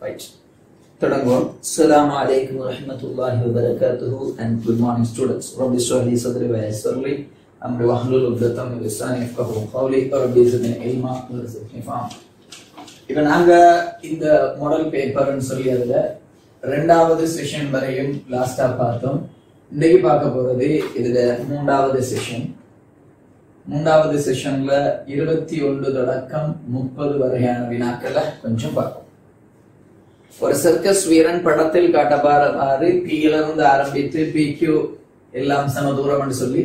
Right. Tadangwa. Assalamu alaikum wa rahmatullahi wa barakatuhu and good morning students. Rabbi Shrah li sadri wa yassir li amri wahlul 'uqdatam min lisani yafqahu qawli rabbi zidni ilma warzuqni fahma. இப்ப நாங்க இந்த model பேப்பர்னு சொல்லி அதுல ரெண்டாவது session வரையும் லாஸ்டா பார்த்தோம். இன்னைக்கு பார்க்க போறது இதுல மூன்றாவது செஷன். மூன்றாவது செஷன்ல 21 தொடக்கம் 30 வரையான வினாக்களை கொஞ்சம் பார்ப்போம். ஒரு சர்க்கஸ் வீரன் படத்தில் காட்டப்பாரு P-லிருந்து ஆரம்பித்து PQ எல்லாம் சம தூரம் சொல்லி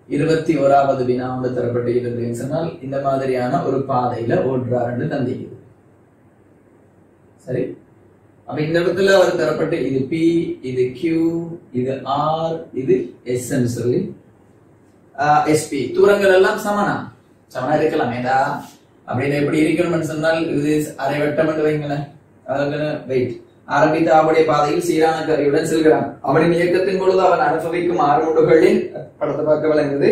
21வது வினா வந்து தரப்பட்டு சொன்னால் இந்த மாதிரியான ஒரு பாதையில ஓடுறாருன்னு தந்திக்குது. சரி, அப்ப இந்த இடத்துல அவர் தரப்பட்டு இது P, இது Q, இது R, இது S சொல்லி SP தூரங்கள் எல்லாம் சமனா இருக்கலாம். ஏண்டா அப்படின்னு எப்படி இருக்கணும்னு சொன்னால் இது அரை வட்டம் என்று வைங்களேன். வெயிட் ஆரம்பித்து அவருடைய பாதையில் சீரான கருவியுடன் செல்கிறான். அவனின் இயக்கத்தின் பொழுது அவன் அனுபவிக்கும் ஆறுமுடுகளின் படத்தை பார்க்க விளங்குது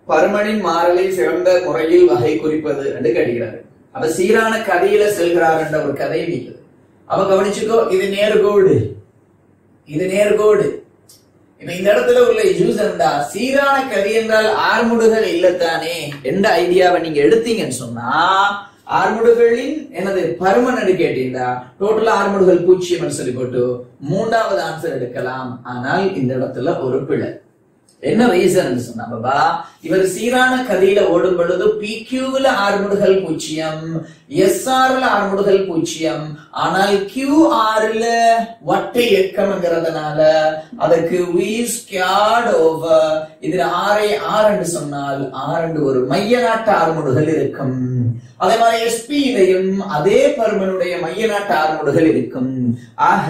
பருமனின் மாறலை சிறந்த முறையில் வகை குறிப்பது என்று கேட்கிறாரு. அப்ப சீரான கதையில செல்கிறார் என்ற ஒரு கதை நீக்குது. அவ கவனிச்சுக்கோ, இது நேர்கோடு, இது நேர்கோடு. இப்ப இந்த இடத்துல உள்ள யூஸ் என்றா சீரான கதி என்றால் ஆறுமுடுகள் இல்லத்தானே என்ற ஐடியாவை நீங்க எடுத்தீங்கன்னு சொன்னா ஆறுமுடுகளின் எனது பருமன் கேட்டீங்களா டோட்டலா ஆறுமுடுகள் 0 சொல்லி போட்டு மூன்றாவது ஆன்சர் எடுக்கலாம். ஆனால் இந்த இடத்துல ஒரு பிழை. என்ன ரீசன் சொன்னா பாபா, இவர் சீரான கதியில ஓடும் பொழுது PQ-ல ஆறுமுடுகள் 0, SR-ல ஆறுமுடுகள் 0, ஆனால் QR-ல வட்ட இயக்கம்ங்கிறதுனால அதுக்கு V squared over இதுல R என்று சொன்னால் R என்று ஒரு மைய நாட்டு ஆறுமுடுகள் இருக்கும். அதே மாதிரி SP இதையும் அதே பருமனுடைய மைய நாட்டு ஆறுமுடுகள் இருக்கும். ஆக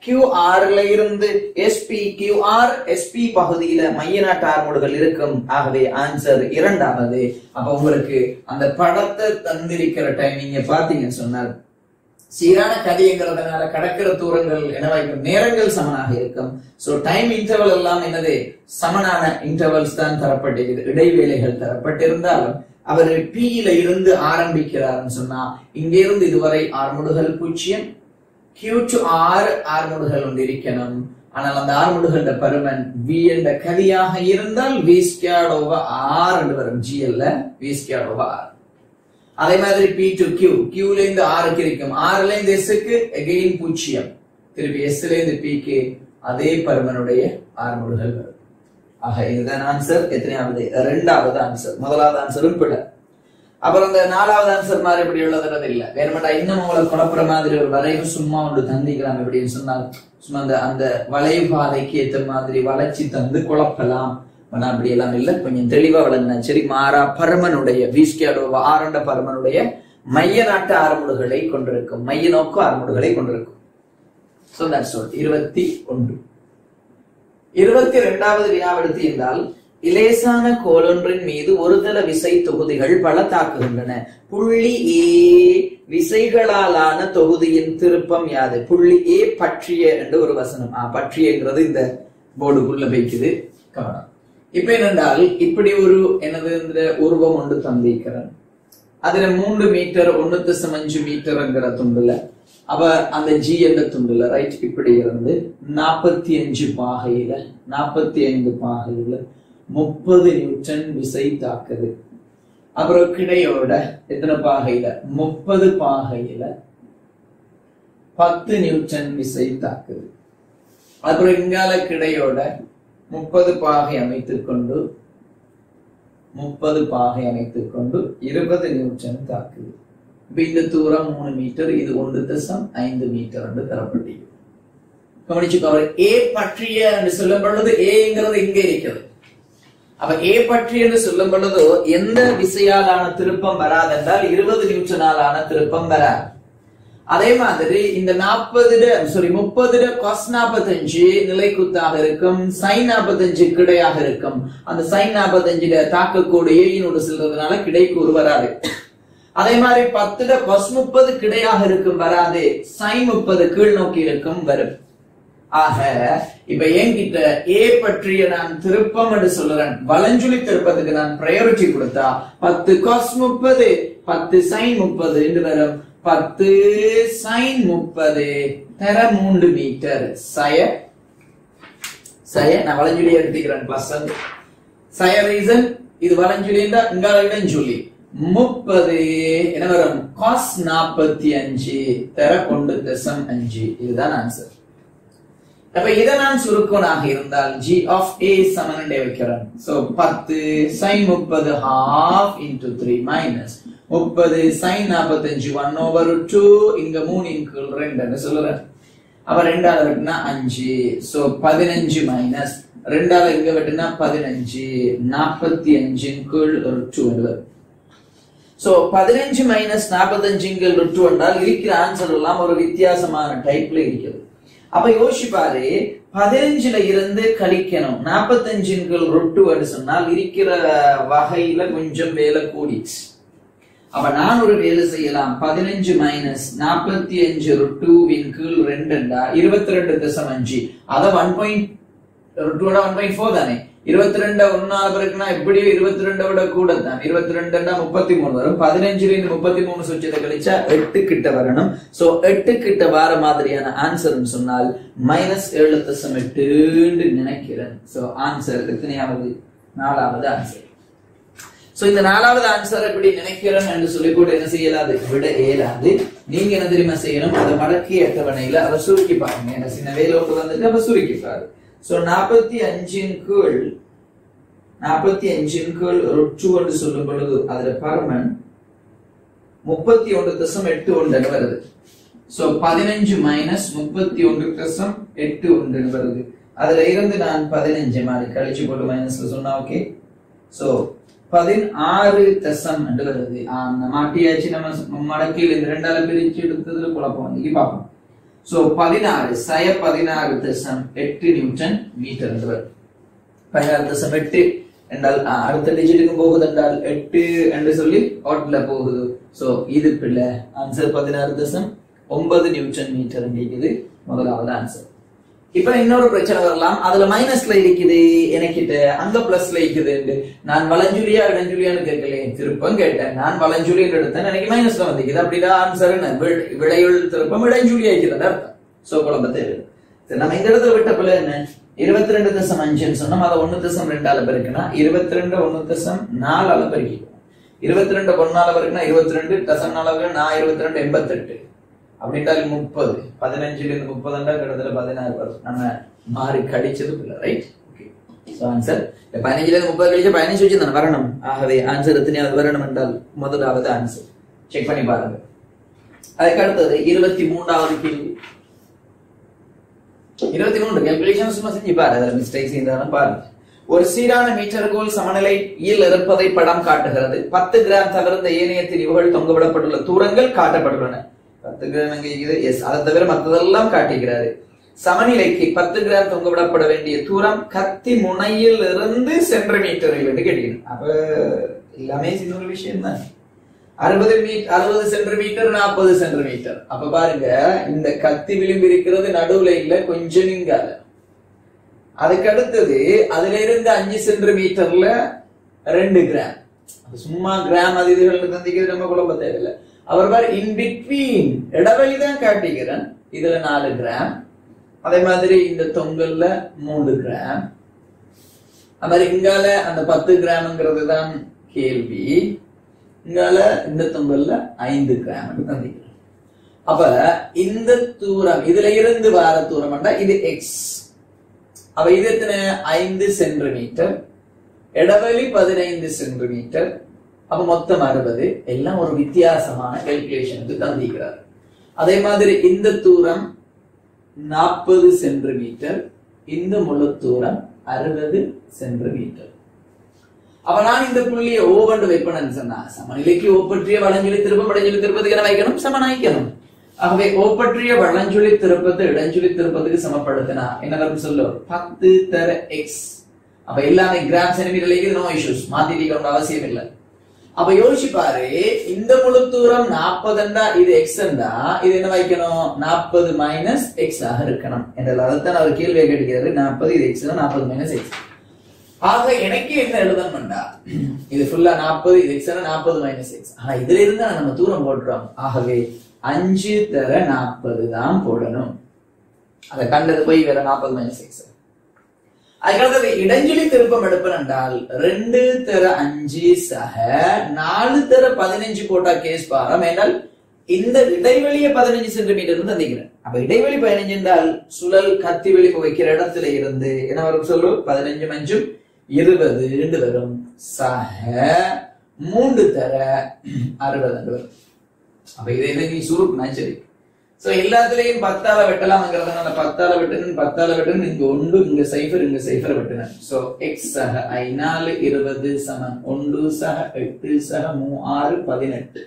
QR-ல இருந்து SP QR SP பகுதியில மைய நாட்டு ஆறுமுடுகள் இருக்கும். ஆகவே ஆன்சர் இரண்டாவது. அப்ப உங்களுக்கு அந்த படத்தை தந்திருக்கிற டைம் நீங்க பாத்தீங்கன்னு சொன்னால் சீரான கதிங்கிறதுனால கடக்கிற தூரங்கள் என்னவாய்க்கும், நேரங்கள் சமனாக இருக்கும். சோ டைம் இன்டர்வல் எல்லாம் என்னது சமனான இன்டர்வல்ஸ் தான் தரப்பட்டிருக்கிறது. இடைவேளைகள் தரப்பட்டிருந்தாலும் அவர் P-ல இருந்து ஆரம்பிக்கிறார்னு சொன்னா இங்க இருந்து இதுவரை ஆறுமுடுகள் 0, Q to R ஆறுமுடுகள் ஒன்று இருக்கணும். ஆனால் அந்த ஆறுமுடுகளோட பருமன் V என்ற கதியாக இருந்தால் V squared over R என்று வரும். GL V squared over R. அதே மாதிரி P to Q, Q-ல இருந்து R க்கு இருக்கும், R-ல இருந்து S-க்கு again 0, திருப்பி S-ல இருந்து P-க்கு அதே பருமனுடைய ஆறுமுடுகள் வரும். ஆக இதுதான் ஆன்சர். எத்தனையாவது? இரண்டாவது ஆன்சர். முதலாவது ஆன்சரும் பிழை. அப்புறம் இந்த நாலாவது ஆன்சர் மாதிரி எப்படி உள்ளது இல்ல, வேறுமட்டா இன்னும் உங்களை குழப்புற மாதிரி ஒரு வளைவு சும்மா ஒன்று தந்திக்கலாம். எப்படின்னு சொன்னால் சும்மா அந்த வளைவு பாதைக்கு ஏற்ற மாதிரி வளைச்சி தந்து குழப்பலாம். ஆனா அப்படி எல்லாம் இல்ல, கொஞ்சம் தெளிவா விளங்கின சரி. மாறா பருமனுடைய V squared over R என்ற பருமனுடைய மைய நாட்டு ஆறுமுடுகளை கொண்டிருக்கும், மைய நோக்கு ஆறுமுடுகளை கொண்டிருக்கும். So that's all. 21. 22வது வினாவெடுத்து என்றால் இலேசான கோலொன்றின் மீது ஒருதள விசை தொகுதிகள் பல தாக்குகின்றன. புள்ளி A விசைகளாலான தொகுதியின் திருப்பம் யாது? புள்ளி A பற்றிய என்று ஒரு வசனம். பற்றியங்கிறது இந்த போர்டுக்குள்ள வைக்குது, கவனம். இப்ப என்னென்றால் இப்படி ஒரு எனது இந்த உருவம் ஒன்று தந்திருக்கிறேன். அதுல 3 மீட்டர் 1.5 மீட்டர்ங்கிற துண்டுல அவ அந்த G என்ற துண்டுல ரைட் இப்படி இருந்து 45 பாகையில 45 பாகையில 30 நியூட்டன் விசை தாக்குது. அப்புறம் கிடையோட எத்தனை பாகையில 30 பாகையில 10 நியூட்டன் விசை தாக்குது. அப்புறம் இங்கால கிடையோட 30 பாகை அமைத்துக் கொண்டு 20 நியூட்டன் தாக்குது. இப்ப இந்த தூரம் 3 மீட்டர், இது 1.5 மீட்டர் என்று தரப்பட்டு கவனிச்சுக்கோ. A பற்றிய என்று சொல்லும் பொழுது Aங்கிறது இங்கே இருக்கிறது. அப்ப A பற்றி என்று சொல்லும் பொழுது எந்த விசையாலான திருப்பம் வராது என்றால் 20 நியூட்டனாலான திருப்பம் வராது. அதே மாதிரி இந்த 30 cos 45 நிலைக்குத்தாக இருக்கும், sin 45 கிடையாக இருக்கும். அந்த sin 45 தாக்கக்கூடிய ஈனோடு செல்றதுனால கிடைக்கூறு வராது. அதே மாதிரி 10 cos 30 கிடையாக இருக்கும், வராது. sin 30 கீழ் நோக்கி இருக்கும், வரும். ஆக இப்ப என்கிட்ட A பற்றிய நான் திருப்பம் என்று சொல்றேன். வலஞ்சுழி திருப்பத்துக்கு நான் பிரையாரிட்டி கொடுத்தா 10 cos 30 10 sin 30 என்று வரும் 10 sin 30 தர 3 மீட்டர் சய நான் வலஞ்சுழி எடுத்துக்கிறேன் பிளஸ் சய ரீசன் இது வலஞ்சுழி என்றா இங்கால இடஞ்சுழி 30 என்ன வரும் cos 45 தர 1.5 இதுதான் ஆன்சர். அப்ப இத நான் சுருக்கனாக இருந்தால் g of a சமன் வைக்கிறேன். So 10 sin 30 half into 3 minus 30 sin 45 1/2 இங்க 3 இன் கீழ் 2 ன்னு சொல்றேன். அப்ப 2 ஆல வெட்டினா 5. சோ 15 minus 2 ஆல இங்க வெட்டினா 15 45 இன் கீழ் 2 ன்னு. சோ 15 minus 45 இன் கீழ் 2 என்றால் இருக்கிற ஆன்சர் எல்லாம் ஒரு வித்தியாசமான டைப்ல இருக்குது. அப்ப யோசிப்பாரு 15ல இருந்து கழிக்கணும் 45 இன் கீழ் 2 என்று சொன்னால் இருக்கிற வகையில கொஞ்சம் வேலை கூடிச்சு. அப்ப நான் ஒரு வேலை செய்யலாம் 15 minus 45 2 இன் கீழ் 2 என்றா 22.5 அத 1.4 தானே 22 1 பிறகுனா எப்படியோ 22 விட கூட தான் 22 33 வரும் 15ல இருந்து 33 சுற்றத்தை கழிச்சா 8 கிட்ட வரணும். சோ 8 கிட்ட வர மாதிரியான ஆன்சர் சொன்னால் -7.8 ன்னு நினைக்கிறேன். சோ ஆன்சர் எத்தனையாவது நாலாவது ஆன்சர். சோ இந்த நாலாவது ஆன்சர் எப்படி நினைக்கிறேன் என்று சொல்லி கூட என்ன செய்யலாது விட இயலாது. நீங்க என்ன தெரியுமா செய்யணும் அதை மடக்கி அட்டவணையில அதை சுருக்கி பாருங்க. என்ன சின்ன வேலோடு வந்துட்டு அதை சுருக்கி பாரு. சோ 45 இன் கீழ் 2 என்று சொல்லும் பொழுது அதுல பரமன் 31.81 வருது. சோ 15 minus 31.81 வருது. அதுல இருந்து நான் 15 மாதிரி கழிச்சு போட்டு மைனஸ்ல சொன்னா ஓகே. சோ 16 தசம் என்று வருது. மாட்டியாச்சு நம்ம மடக்கில் இந்த 2 ஆல பிரிச்சு எடுத்ததுல குழப்பம் வந்து பாப்போம். சோ 16 சய 16.8 நியூட்டன் மீட்டர் என்று வருது. 16.8 என்றால் அடுத்த டிஜிட்டுக்கு போகுது என்றால் 8 என்று சொல்லி ஆட்ல போகுது. சோ இது பிள்ளை ஆன்சர் 16.9 நியூட்டன் மீட்டர் இருக்குது முதலாவது ஆன்சர். இப்ப இன்னொரு பிரச்சனை வரலாம். அதுல மைனஸ்ல இருக்குது எனக்கிட்ட அங்க பிளஸ்ல இருக்குது. நான் வலஞ்சுலியா இடஞ்சுலியான்னு கேட்கல திருப்பம் கேட்டேன். நான் வலஞ்சுலி எடுத்தேன் எனக்கு மைனஸ்ல வந்திருக்குது. அப்படின்னா ஆன்சர் விடையுள் திருப்பம் இடஞ்சுலியா இருக்கிறது அர்த்தம். சோ குழப்பத்தை நம்ம இந்த இடத்துல விட்ட பிள்ளை என்ன 22.5 சொன்னோம். அதை 1.2 பெருக்குனா 22 1.4 பெருக்கிக்கணும். 22 1 பெருக்குனா 22.4 நான் 22 88 அப்படின்றால் 30 15ல இருந்து 30 கிட்டத்தட்ட 16 வரும். நம்ம மாறி கடிச்சது பிள்ளை ரைட். ஓகே சோ ஆன்சர் 15ல இருந்து 30 கழிச்சு 15 வச்சு தான் வரணும். ஆகவே ஆன்சர் எத்தனையாவது வரணும் என்றால் முதலாவது ஆன்சர் செக் பண்ணி பாருங்க. அதுக்கு அடுத்தது 23வது கேள்வி. 23 கால்குலேஷன் சும்மா செஞ்சு பாரு. அதுல மிஸ்டேக்ஸ் இருந்தாலும் பாருங்க. ஒரு சீரான மீட்டருக்குள் சமநிலையில் இருப்பதை படம் காட்டுகிறது. 10 கிராம் தவிர்த்த ஏனைய திரிவுகள் தொங்கவிடப்பட்டுள்ள தூரங்கள் காட்டப்பட்டுள்ளன. 10 கிராம் எங்க இருக்குது? எஸ். அதை தவிர மற்றதெல்லாம் காட்டுகிறாரு. சமநிலைக்கு 10 கிராம் தொங்கவிடப்பட வேண்டிய தூரம் கத்தி முனையில் இருந்து சென்டிமீட்டரில் என்று கேட்கிறேன். அப்ப எல்லாமே சின்ன ஒரு விஷயம் தான். 60 சென்டிமீட்டர் 40 சென்டிமீட்டர். அப்ப பாருங்க இந்த கத்தி விளிம்பு இருக்கிறது நடுவுல இல்ல கொஞ்சம் இங்கால. அதுக்கு அடுத்தது அதுல இருந்து 5 சென்டிமீட்டர்ல 2 கிராம். சும்மா கிராம் அது இதுகள் தந்திக்கிறது நம்ம குழப்ப தேவையில்லை. அவர் பாரு இன் பிட்வீன் இடைவெளிதான் காட்டிக்கிறேன். இதுல 4 கிராம். அதே மாதிரி இந்த தொங்கல்ல 3 கிராம். அது மாதிரி இங்கால அந்த 10 கிராம்ங்கிறது தான் கேள்வி. இங்கால இந்த தொங்கல்ல 5 கிராம் தந்திக்கிறேன். அப்ப இந்த தூரம் இதுல இருந்து வார தூரம் இது எக்ஸ். அப்ப இது எத்தனை 5 சென்டிமீட்டர். இடைவெளி 15 சென்டிமீட்டர். அப்ப மொத்தம் 60. எல்லாம் ஒரு வித்தியாசமான கால்குலேஷனுக்கு தந்திக்கிறார். அதே மாதிரி இந்த தூரம் 40 சென்டிமீட்டர். இந்த முழு தூரம் 60 சென்டிமீட்டர். அப்ப நான் இந்த புள்ளியை ஓ கண்டு வைப்பேன்னு சொன்னா சமநிலைக்கு ஓ பற்றிய வளஞ்சொலி திருப்பம் இடஞ்சொலி திருப்பத்துக்கு என்ன வைக்கணும் சமனாய்க்கணும். ஆகவே ஓ பற்றிய வளஞ்சொலி திருப்பத்தை இடஞ்சொலி திருப்பத்துக்கு சமப்படுத்தினா என்ன வரும் சொல்லு 10 தர எக்ஸ். அப்ப எல்லாமே கிராம் சென்டிமீட்டர் நோ இஷ்யூஸ் மாத்திட்டு அவசியம் இல்லை. அப்ப யோசிச்சு பாரு இந்த முழு தூரம் 40 இது எக்ஸ் இது என்ன வைக்கணும் 40 மைனஸ் எக்ஸ் ஆக இருக்கணும். அதைத்தான் அவர் கேள்வியை கேட்கிறாரு. 40 இது எக்ஸ் 40 மைனஸ் எக்ஸ். ஆக எனக்கு என்ன எழுதணும்டா, இது ஃபுல்லா 40, இது x 40 மைனஸ் x. ஆனா இதுல இருந்து நம்ம தூரம் போட்டுறோம். ஆகவே 5 தர 40 தான் போடணும். அதை கண்டது போய் வேற 40 மைனஸ் x. அதுக்கடுத்தது இடைஞ்சொலி திருப்பம் எடுப்பேன் என்றால் 2 தர 5 சக 4 தர 15 போட்டா கேஸ் பாரம். என்றால் இந்த இடைவெளியை 15 சென்டிமீட்டர் தந்திக்கிறேன். அப்ப இடைவெளி 15 என்றால் சுழல் கத்தி வெளி வைக்கிற இடத்துல இருந்து என்ன வரும் சொல்லு, 15 மஞ்சும் 20 வரும். சக 3 தர 60 வரும். அப்ப இதை நீ சுருக்குனா சரி. சோ எல்லாத்துலயும் 10ஆல வெட்டலாம்ங்கிறதுனால 10ஆல வெட்டணும் 10ஆல வெட்டணும். இங்க 1 இங்க 0 இங்க 0 வெட்டணும். சோ x சக 4 20 சமம் 1 சக 8 சக 6 18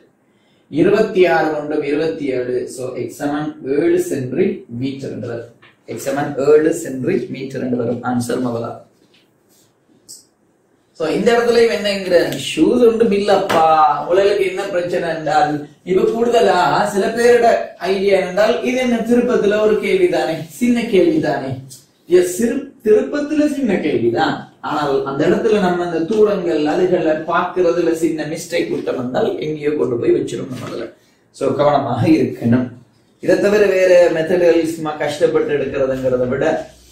26 1 27. சோ x சமம் 7 சென்டிமீட்டர் என்று வரும். x சமம் 7 சென்டிமீட்டர் என்று வரும். ஆன்சர் மவலா. சோ இந்த இடத்துல என்னங்கிற ஷூஸ் ஒன்றும் இல்லப்பா, உங்களுக்கு என்ன பிரச்சனை என்றால் இப்ப கூடுதலா சில பேரோட ஐடியா என்றால் இது என்ன திருப்பத்துல ஒரு கேள்விதானே, சின்ன கேள்விதானே. திருப்பத்துல சின்ன கேள்விதான், ஆனால் அந்த இடத்துல நம்ம அந்த தூரங்கள் அதுகளை பாக்குறதுல சின்ன மிஸ்டேக் விட்டோம் என்றால் எங்கேயோ கொண்டு போய் வச்சிடும் நம்மள. சோ கவனமாக இருக்கணும். இதை தவிர வேற மெத்தடுகள் சும்மா கஷ்டப்பட்டு எடுக்கிறதுங்கிறத விட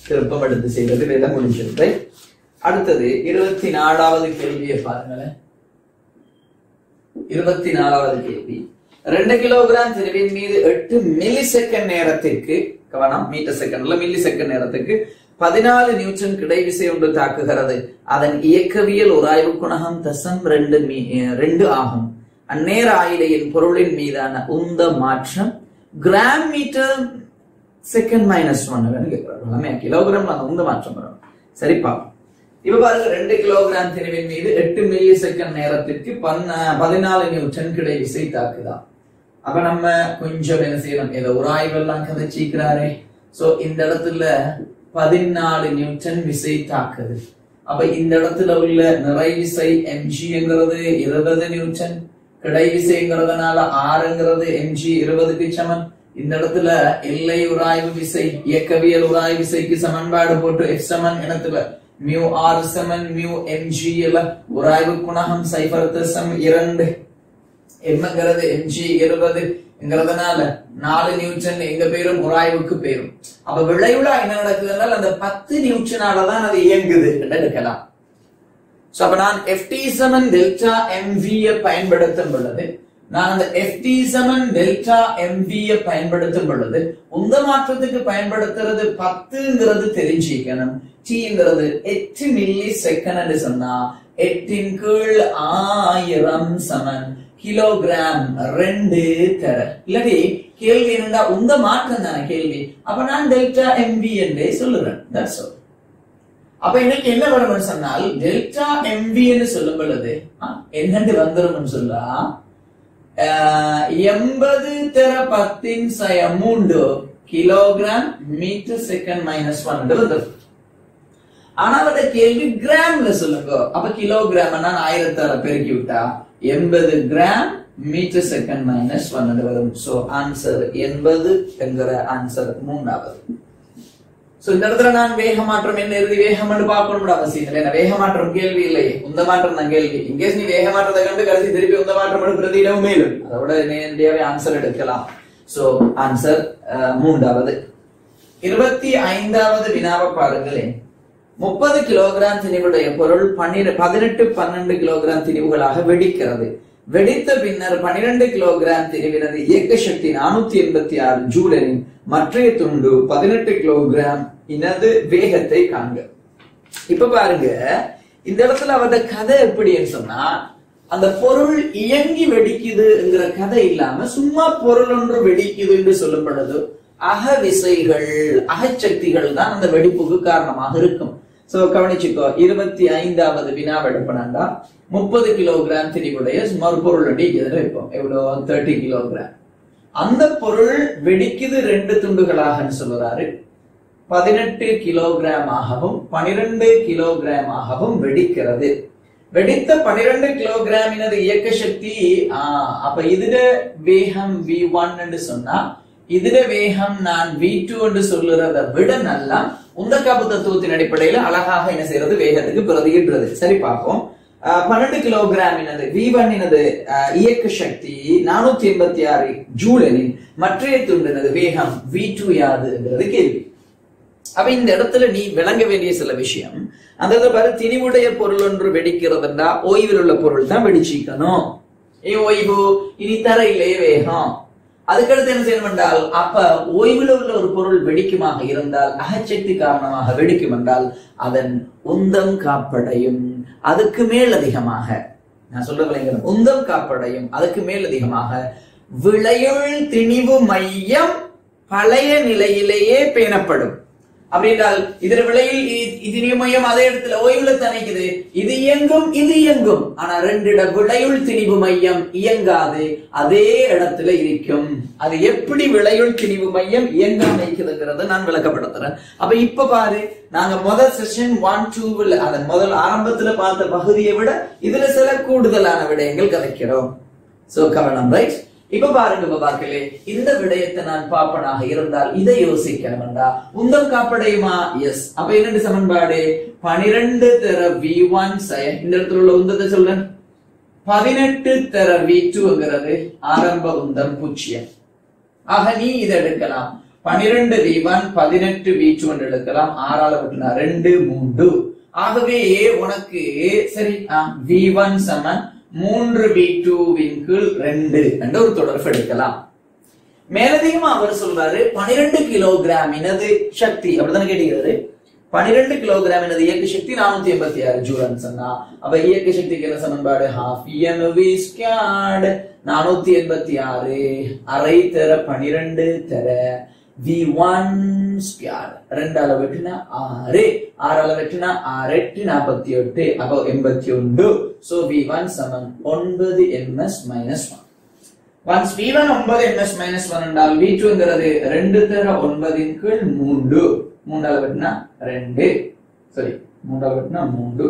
திருப்பம் எடுத்து செய்வது வேலை முடிஞ்சிருது. அடுத்தது 24வது கேள்வியை பாருங்களேன். 24வது கேள்வி, 2 கிலோகிராம் திரவின் மீது 8 மில்லி செகண்ட் நேரத்திற்கு, கவனம் மீட்டர் செகண்ட்ல மில்லி செகண்ட் நேரத்துக்கு 14 நியூட்டன் கிடை விசை ஒன்று தாக்குகிறது. அதன் இயக்கவியல் உராய்வு குணகம் 0.2 ஆகும். அந்நேர ஆயிலையின் பொருளின் மீதான உந்த மாற்றம் கிராம் மீட்டர் செகண்ட் -1 கேட்கிறாங்க. கிலோகிராம் அந்த உந்த மாற்றம் வரும். சரிப்பா, இப்ப பாருங்க 2 கிலோகிராம் திணிவின் மீது 8 மில்லி செகண்ட் நேரத்திற்கு 14 நியூட்டன் கிடை விசை தாக்குதான். அப்ப நம்ம கொஞ்சம் என்ன செய்யணும், ஏதோ உராய்வெல்லாம் கதைச்சிக்கிறாரே. சோ இந்த இடத்துல 14 நியூட்டன் விசை தாக்குது. அப்ப இந்த இடத்துல உள்ள நிறை விசை mgங்கிறது 20 நியூட்டன், கிடை விசைங்கிறதுனால rங்கிறது mg 20க்கு சமம். இந்த இடத்துல எல்லை உராய்வு விசை இயக்கவியல் உராய்வு விசைக்கு சமன்பாடு போட்டு f சமன் இடத்துல mu r சமன் mu mg எல்லாம் உராய்வு குணகம் 0.2 mங்கிறது mg 20ங்கிறதுனால 4 நியூட்டன் எங்க பேரும் உராய்வுக்கு பேரும். அப்ப விளைவுல என்ன நடக்குதுன்னா அந்த 10 நியூட்டனாலதான் அது இயங்குது எடுக்கலாம். சோ அப்ப நான் ft சமன் டெல்டா mv பயன்படுத்தும் பொழுது, நான் அந்த ft சமன் டெல்டா mv பயன்படுத்தும் பொழுது உந்த மாற்றத்துக்கு பயன்படுத்துறது 10ங்கிறது தெரிஞ்சிக்கணும். tங்கிறது 8 மில்லி செகண்ட் சொன்னா 8 கீழ் 1000 சமன் கிலோகிராம் 2 தர. இல்லாட்டி கேள்வி என்னடா உந்த மாற்றம் தானே கேள்வி. அப்ப நான் டெல்டா mv என்றே சொல்லுறேன். That's all. அப்ப எனக்கு என்ன வரும்னு சொன்னால் டெல்டா mv ன்னு சொல்லும் பொழுது என்னண்டு வந்துரும் சொல்லா 80 தர 10⁻³ கிலோகிராம் மீட்டர் செகண்ட் -1 வந்துரும். ஆனா அவட கேள்வி கிராம்ல சொல்லுங்க. அப்ப கிலோகிராம் நான் 1000 பெருக்கி விட்டா 80 கிராம் மீட்டர் செகண்ட் -1 வரும். சோ ஆன்சர் 80 என்கிற ஆன்சர் 3வது. சோ இந்த இடத்துல நான் வேக மாற்றம் என்ன எழுதி வேகம் பார்க்கணும் அவசியம் இல்லை. வேக மாற்றம் கேள்வி இல்லையே, உந்த மாற்றம் தான் கேள்வி. இன்கேஸ் நீ வேக மாற்றத்தை கண்டு கடைசி திருப்பி உந்த மாற்றம் எடுக்கிறது இடவும் மேலும் அதோட நேரடியாவே ஆன்சர் எடுக்கலாம். சோ ஆன்சர் 3வது. 25வது வினாவை பாருங்களேன். 30 கிலோகிராம் திணிவுடைய பொருள் 18 கிலோகிராம் திணிவுகளாக வெடிக்கிறது. வெடித்த பின்னர் 12 கிலோகிராம் திணிவினது இயக்க சக்தி 486 ஜூலனின் மற்றைய துண்டு 18 கிலோகிராம் இனது வேகத்தை காண்க. இப்ப பாருங்க இந்த இடத்துல அவருடைய கதை எப்படின்னு சொன்னா, அந்த பொருள் இயங்கி வெடிக்குதுங்கிற கதை இல்லாம சும்மா பொருள் ஒன்று வெடிக்குது என்று சொல்லப்படுது. அக விசைகள் அகச்சக்திகள் தான் அந்த வெடிப்புக்கு காரணமாக இருக்கும். சோ கவனிச்சுக்கோ, 25வது வினாவெடுப்பனாண்டா 30 கிலோகிராம் திணிவுடைய சுமார் பொருள் வைப்போம். எவ்வளவு 30 கிலோகிராம். அந்த பொருள் வெடிக்குது 2 துண்டுகளாக சொல்றாரு. 18 கிலோகிராம் ஆகவும் 12 கிலோகிராம் ஆகவும் வெடிக்கிறது. வெடித்த 12 கிலோகிராம் இயக்க சக்தி அப்ப இதுல வேகம் v1 என்று சொன்னா இதுல வேகம் நான் v2 என்று சொல்லுறத விட நல்லா உந்தக்காப்பு தத்துவத்தின் அடிப்படையில் அழகாக என்ன செய்யறது, வேகத்துக்கு பிரதியிடுறது. சரி பார்ப்போம். 12 கிலோகிராம் V1 இயக்க சக்தி 486 ஜூல் எனில் மற்றைய துண்டினது வேகம் V2 யாதுங்கிறது கேள்வி. அப்ப இந்த இடத்துல நீ விளங்க வேண்டிய சில விஷயம், அந்த பாரு, திணிவுடைய பொருள் ஒன்று வெடிக்கிறதுண்டா ஓய்வில் உள்ள பொருள் தான் வெடிச்சிக்கணும். ஓய்வு இனி தரையிலே வேகம். அதுக்கடுத்து என்ன செய்யணும் என்றால், அப்ப ஓய்வில் உள்ள ஒரு பொருள் வெடிக்குமாக இருந்தால், அகச்சக்தி காரணமாக வெடிக்கும் என்றால் அதன் உந்தம் காப்படையும். அதுக்கு மேல் அதிகமாக, நான் சொல்ற உந்தம் காப்படையும், அதுக்கு மேல் அதிகமாக விளையுள் திணிவு மையம் பழைய நிலையிலேயே பேணப்படும். அப்படி என்றால் இதர விலையில் திணிவு மையம் அதே இடத்துல ஓய்வுல தணிக்குது, இது இயங்கும் இது இயங்கும். ஆனா ரெண்டிட விளையுள் திணிவு மையம் இயங்காது, அதே இடத்துல இருக்கும். அது எப்படி விளையுள் திணிவு மையம் இயங்காம இருக்குதுங்கிறத நான் விளக்கப்படுத்துறேன். அப்ப இப்ப பாரு, நாங்க முதல் செஷன் 1, 2 அதன் முதல் ஆரம்பத்துல பார்த்த பகுதியை விட இதுல சில கூடுதலான விடயங்கள் கதைக்கிறோம். சோ கவனம், ரைட்? இப்ப பாருங்க பாபாக்களே, இந்த விடயத்தை நான் பாப்பனாக இருந்தால் இதை யோசிக்கணும்டா. உந்தம் காப்படையுமா? எஸ். அப்ப என்னண்டு சமன்பாடு? 12 தர V1 இந்த இடத்துல உள்ள உந்தத்தை சொல்றேன். 18 தர V2ங்கிறது ஆரம்ப உந்தம் 0. ஆக நீ இதை எடுக்கலாம். 12 V1 18 V2 என்று எடுக்கலாம். 6ஆல விட்டுனா 2 3. ஆகவே உனக்கு சரி, V1 சமன் 3 V2 வின் கீழ் 2 என்ற ஒரு தொடர்பு எடுக்கலாம். மேலதிகமா அவர் சொல்றாரு 12 கிலோகிராம் சக்தி, அப்படித்தானே கேட்டுக்கிறாரு. 12 கிலோகிராம் இயக்க சக்தி 486 ஜூல் சொன்னா, அப்ப இயக்க சக்திக்கு என்ன சமன்பாடு? ½ mv². 486 அரை தர 12 தர V1². 2ஆல வெட்டினா 6, 6ஆல வெட்டினா 6 8 48, அப்போ 81. சோ V1 சமன் 9 ms - 1. once V1 9 ms - 1 என்றால் V2ங்கிறது 2 தர 9 இன் கீழ் 3. 3ஆல வெட்டினா 2, சரி 3ஆல வெட்டினா 3,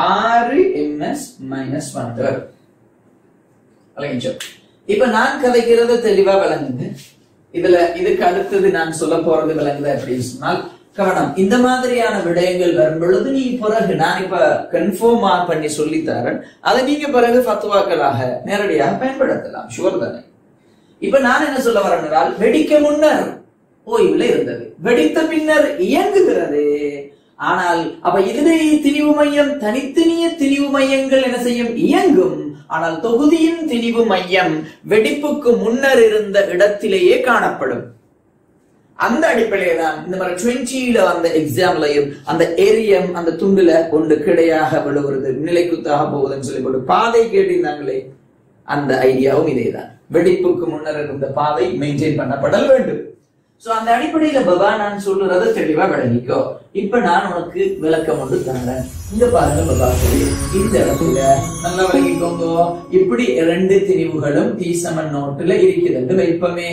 6 ms - 1. இப்ப நான் கதைக்கிறத தெளிவா விளங்குங்க. இதுக்கு அடுத்தது நான் சொல்ல போறது விளங்குது அப்படின்னு சொன்னால் கவனம். இந்த மாதிரியான விடயங்கள் வரும் பொழுது நீ பிறகு நான் இப்ப கன்ஃபார்ம் பண்ணி சொல்லித்தரேன், அதை நீங்க பிறகு ஃபத்வாக்களாக நேரடியாக பயன்படுத்தலாம். ஷுவர் தானே? இப்ப நான் என்ன சொல்ல வரேன் என்றால், வெடிக்க முன்னர் ஓய்வுல இருந்தது, வெடித்த பின்னர் இயங்குகிறது. ஆனால் அப்ப இதனை திணிவு மையம், தனித்தனிய திணிவு மையங்கள் என்ன செய்யும்? இயங்கும். ஆனால் தொகுதியின் திணிவு மையம் வெடிப்புக்கு முன்னர் இருந்த இடத்திலேயே காணப்படும். அந்த அடிப்படையில தான் இந்த மாதிரி 20ல வந்த எக்ஸாம்லயும் அந்த ஏரியம் அந்த துண்டுல ஒன்று கிடையாக விழுவுறது, நிலைக்குத்தாக போகுதுன்னு சொல்லி போட்டு பாதை கேட்டிருந்தாங்களே, அந்த ஐடியாவும் இதேதான். வெடிப்புக்கு முன்னர் இருந்த பாதை மெயின்டைன் பண்ணப்படல் வேண்டும். சோ அந்த அடிப்படையில பாபா நான் சொல்றத தெளிவா விளங்கிக்கோ. இப்ப நான் உனக்கு விளக்கம் ஒன்று தரேன். இங்க பாருங்க பாபா, இந்த இடத்துல நல்லா விளங்கிக்கோங்க. இப்படி 2 திணிவுகளும் T= நோட்டுல இருக்குதுன்னு வைப்பமே.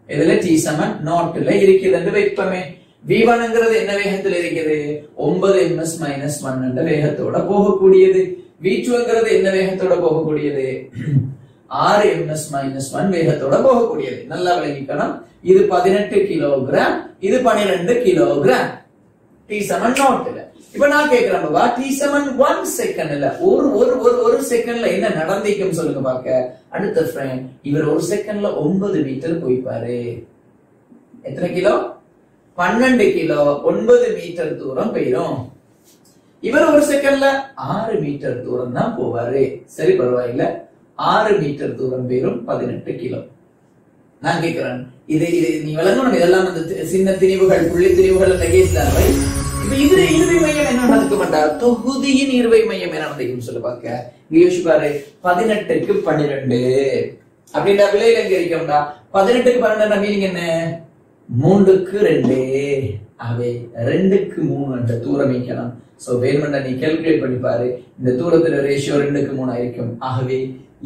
இதுல T= நோட்டுல இருக்குதுன்னு வைப்பமே. V1ங்கிறது என்ன வேகத்துல இருக்குது? 9 ms - 1 என்ற வேகத்தோட போகக்கூடியது. V2ங்கிறது என்ன வேகத்தோட போகக்கூடியது? 6 ms - 1 வேகத்தோட போகக்கூடியது. நல்லா விளங்கிக்கணும். இது 18 கிலோகிராம், இது 12 கிலோகிராம். T= நோட்டுல. இப்ப நான் கேக்குறேன் பாபா, T= 1 செகண்ட்ல ஒரு செகண்ட்ல என்ன நடந்திக்கும் சொல்லுங்க பாக்க. அடுத்த ஃப்ரெண்ட், இவர் ஒரு செகண்ட்ல 9 மீட்டர் போய்ப்பாரு. எத்தனை கிலோ? 12 கிலோ. 9 மீட்டர் தூரம் போயிரும். இவர் ஒரு செகண்ட்ல 6 மீட்டர் தூரம் தான் போவாரு. சரி பரவாயில்ல, 6 மீட்டர் தூரம் போயிரும், 18 கிலோ. நான் கேட்கிறேன், இது நீ விளங்கணும். இதெல்லாம் அந்த சின்ன திணிவுகள், புள்ளி திணிவுகள் அந்த கேஸ் தான். இப்ப இது இருவை மையம் என்ன நடக்க மாட்டார்? தொகுதியின் இருவை மையம் என்ன நடக்கும் சொல்லு பாக்க. யோசிச்சு பாரு, 18க்கு 12 அப்படின்ற விலையில எங்க இருக்கா? 18க்கு 12 மீனிங் என்ன? 3க்கு 2. ஆகவே 2க்கு 3 என்ற தூரம் வைக்கணும். சோ வேணும்னா நீ கால்குலேட் பண்ணி பாரு, இந்த தூரத்துல ரேஷியோ 2க்கு 3 இருக்கும். ஆகவே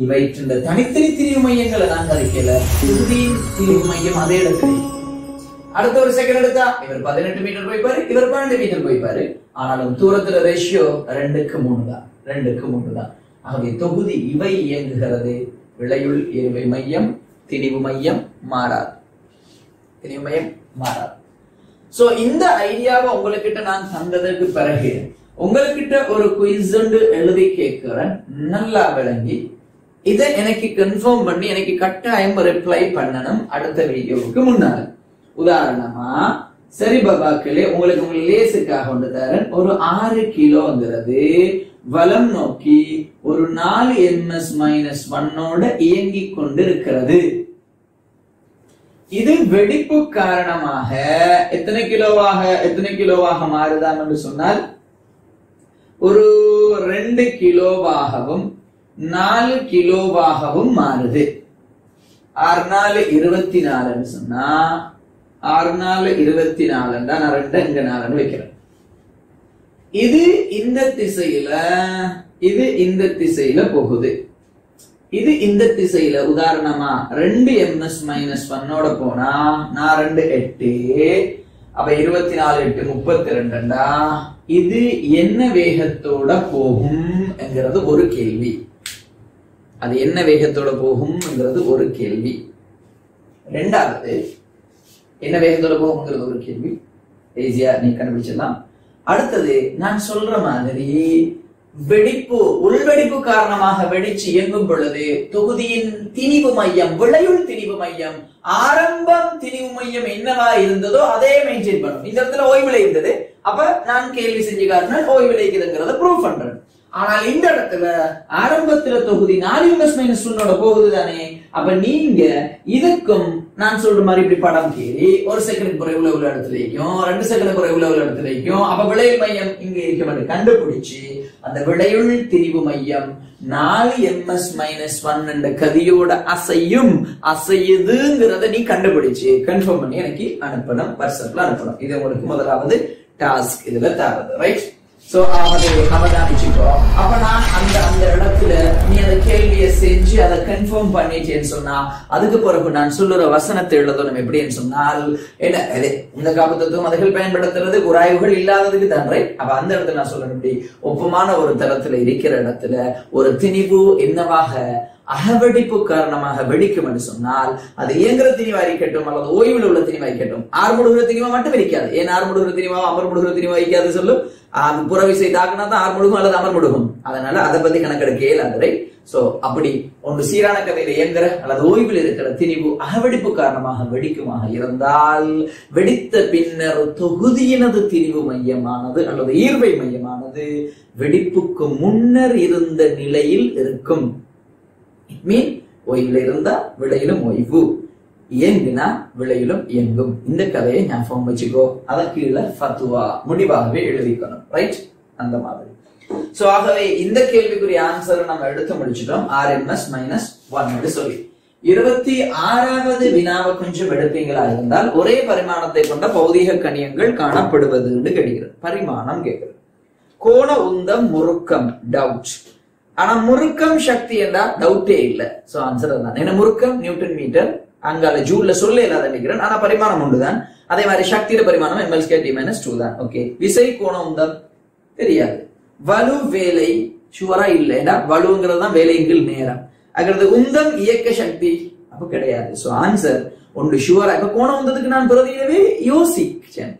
இவை தனித்தனி திரிவு மையங்களை நான் கதைக்கல, தொகுதியின் திரிவு மையம் அதே இடத்துல. அடுத்த ஒரு செகண்ட் எடுத்தா இவர் 18 மீட்டர் போய்ப்பாரு, இவர் 12 மீட்டர் போய்ப்பாரு. ஆனாலும் தூரத்துல ரேஷியோ 2க்கு 3 தான், 2க்கு 3 தான். ஆகவே தொகுதி இவை இயங்குகிறது. விளையுள் இருவை மையம், திணிவு மையம் மாறாது. திணிவு மையம் மாறாது. சோ இந்த ஐடியாவை உங்ககிட்ட நான் தந்ததற்கு பிறகு உங்ககிட்ட ஒரு குயிஸ் எழுதி கேட்கிறேன், நல்லா விளங்கி இதை எனக்கு கன்ஃபார்ம் பண்ணி எனக்கு கட்டாயம் ரிப்ளை பண்ணணும் அடுத்த வீடியோவுக்கு முன்னால. உதாரணமா சரி பாபாக்களே, உங்களுக்கு லேசுக்காக கொண்டு தரேன். ஒரு 6 கிலோங்கிறது வலம் நோக்கி ஒரு 4 ms-1 இயங்கிக் கொண்டு இருக்கிறது. இது வெடிப்பு காரணமாக எத்தனை கிலோவாக மாறுதான் என்று சொன்னால் ஒரு 2 கிலோவாகவும் 4 கிலோவாகவும் மாறுது. 6 4 24 சொன்னா 6 4 24 நான் 2 இங்க 4 வைக்கிறேன். இது இந்த திசையில, இது இந்த திசையில போகுது. இது இந்த திசையில உதாரணமா 2 ms-1 போனா நான் 2 8, அப்ப 24 8 32. இது என்ன வேகத்தோட போகும் என்கிறது ஒரு கேள்வி. அது என்ன வேகத்தோட போகும் என்கிறது ஒரு கேள்வி. ரெண்டாவது என்ன வேகத்தோட போகும்ங்கிறது ஒரு கேள்வி, ஈஸியா நீ கண்டுபிடிச்சிடலாம். அடுத்தது நான் சொல்ற மாதிரி வெடிப்பு, உள்வெடிப்பு காரணமாக வெடிச்சு இயங்கும் பொழுது தொகுதியின் திணிவு மையம், விளையுள் திணிவு மையம், ஆரம்பம் திணிவு மையம் என்னவா இருந்ததோ அதே மெயின்டைன் பண்ணும். இந்த இடத்துல ஓய்விலை இருந்தது, அப்ப நான் கேள்வி செஞ்சு காட்டினேன் ஓய்விலைக்குதுங்கிறத ப்ரூவ் பண்றேன். ஆனால் இந்த இடத்துல ஆரம்பத்துல தொகுதி 4 ms-1 போகுது தானே, அப்ப நீங்க இதுக்கும் நான் சொல்ற மாதிரி இப்படி படம் கீறி 1 செகண்ட் குறைவுல உள்ள இடத்துல வைக்கும், 2 செகண்ட் குறைவுல உள்ள இடத்துல வைக்கும், அப்ப விளையுள் மையம் இங்க இருக்க கண்டுபிடிச்சு அந்த விளையுள் திரிவு மையம் 4 ms-1 என்ற கதியோட அசையுதுங்கிறத நீ கண்டுபிடிச்சு கன்ஃபார்ம் பண்ணி எனக்கு அனுப்பணும், வாட்ஸ்அப்ல அனுப்பணும். இது உங்களுக்கு முதலாவது டாஸ்க் இதுல தரது, ரைட்? சோ அதை அவதானிச்சுக்கோ. அப்ப நான் அந்த இடத்துல நீ அந்த கேள்வியை செஞ்சு அதை கன்ஃபார்ம் பண்ணிட்டேன்னு சொன்னா அதுக்கு பிறகு நான் சொல்லுற வசனத்தை எழுதணும். எப்படின்னு சொன்னால் என்ன இந்த காப்பத்துவம் அதுகள் பயன்படுத்துறது உராய்வுகள் இல்லாததுக்கு தான், ரைட்? அப்ப அந்த இடத்துல நான் சொல்லணும், இப்படி ஒப்பமான ஒரு தளத்துல இருக்கிற இடத்துல ஒரு திணிவு என்னவாக அகவெடிப்பு காரணமாக வெடிக்கும் என்று சொன்னால் அது இயங்குற திணிவா இருக்கட்டும் அல்லது ஓய்வில் உள்ள திணிவா இருக்கட்டும், ஆர்முடுகிற திணிவா மட்டும் இருக்காது. ஏன் ஆர்முடுகிற திணிவா அமர்முடுகிற திணிவா வைக்காது சொல்லும்? புறவிசை தாக்குனா தான் ஆர்முடுகும் அல்லது அமர்முடுகும். அதனால அதை பத்தி கணக்கெடுக்க இயலாது. சோ அப்படி ஒன்று சீரான கதையில இயங்குற அல்லது ஓய்வில் இருக்கிற திணிவு அகவெடிப்பு காரணமாக வெடிக்குமாக இருந்தால் வெடித்த பின்னர் தொகுதியினது திணிவு மையமானது அல்லது ஈர்வை மையமானது வெடிப்புக்கு முன்னர் இருந்த நிலையில் இருக்கும். ஓய்வுல இருந்தா விளையிலும் ஓய்வு, இயங்குனா விளையிலும் இயங்கும். இந்த கதையை ஞாபகம் வச்சுக்கோ. அதை கீழே ஃபத்வா முடிவாகவே எழுதிக்கணும், ரைட்? அந்த மாதிரி. சோ ஆகவே இந்த கேள்விக்குரிய ஆன்சரை நம்ம எடுத்து முடிச்சிட்டோம். RMS-1 சொல்லி 26வது வினாவை கொஞ்சம் எடுப்பீங்களா இருந்தால் ஒரே பரிமாணத்தை கொண்ட பௌதிக கணியங்கள் காணப்படுவது என்று கேட்கிறது. பரிமாணம் கேட்கிறது. கோண உந்தம் முறுக்கம் டவுட். ஆனா முறுக்கம் சக்தி என்றா டவுட்டே இல்ல. சோ ஆன்சர் தான். என்ன முறுக்கம் நியூட்டன் மீட்டர், அங்கால ஜூல்ல சொல்ல இல்லாத நினைக்கிறேன், ஆனா பரிமாணம் உண்டுதான். அதே மாதிரி சக்தியோட பரிமாணம் mL²T-2 தான். ஓகே. விசை கோண உந்தம் தெரியாது. வலு வேலை ஷுவரா இல்ல, ஏன்னா வலுங்கிறது தான் வேலைகள் நேரம். அங்கிறது உந்தம் இயக்க சக்தி அப்ப கிடையாது. சோ ஆன்சர் ஒன்று ஷுவரா. இப்ப கோண உந்தத்துக்கு நான் பிரதியவே யோசிச்சேன்,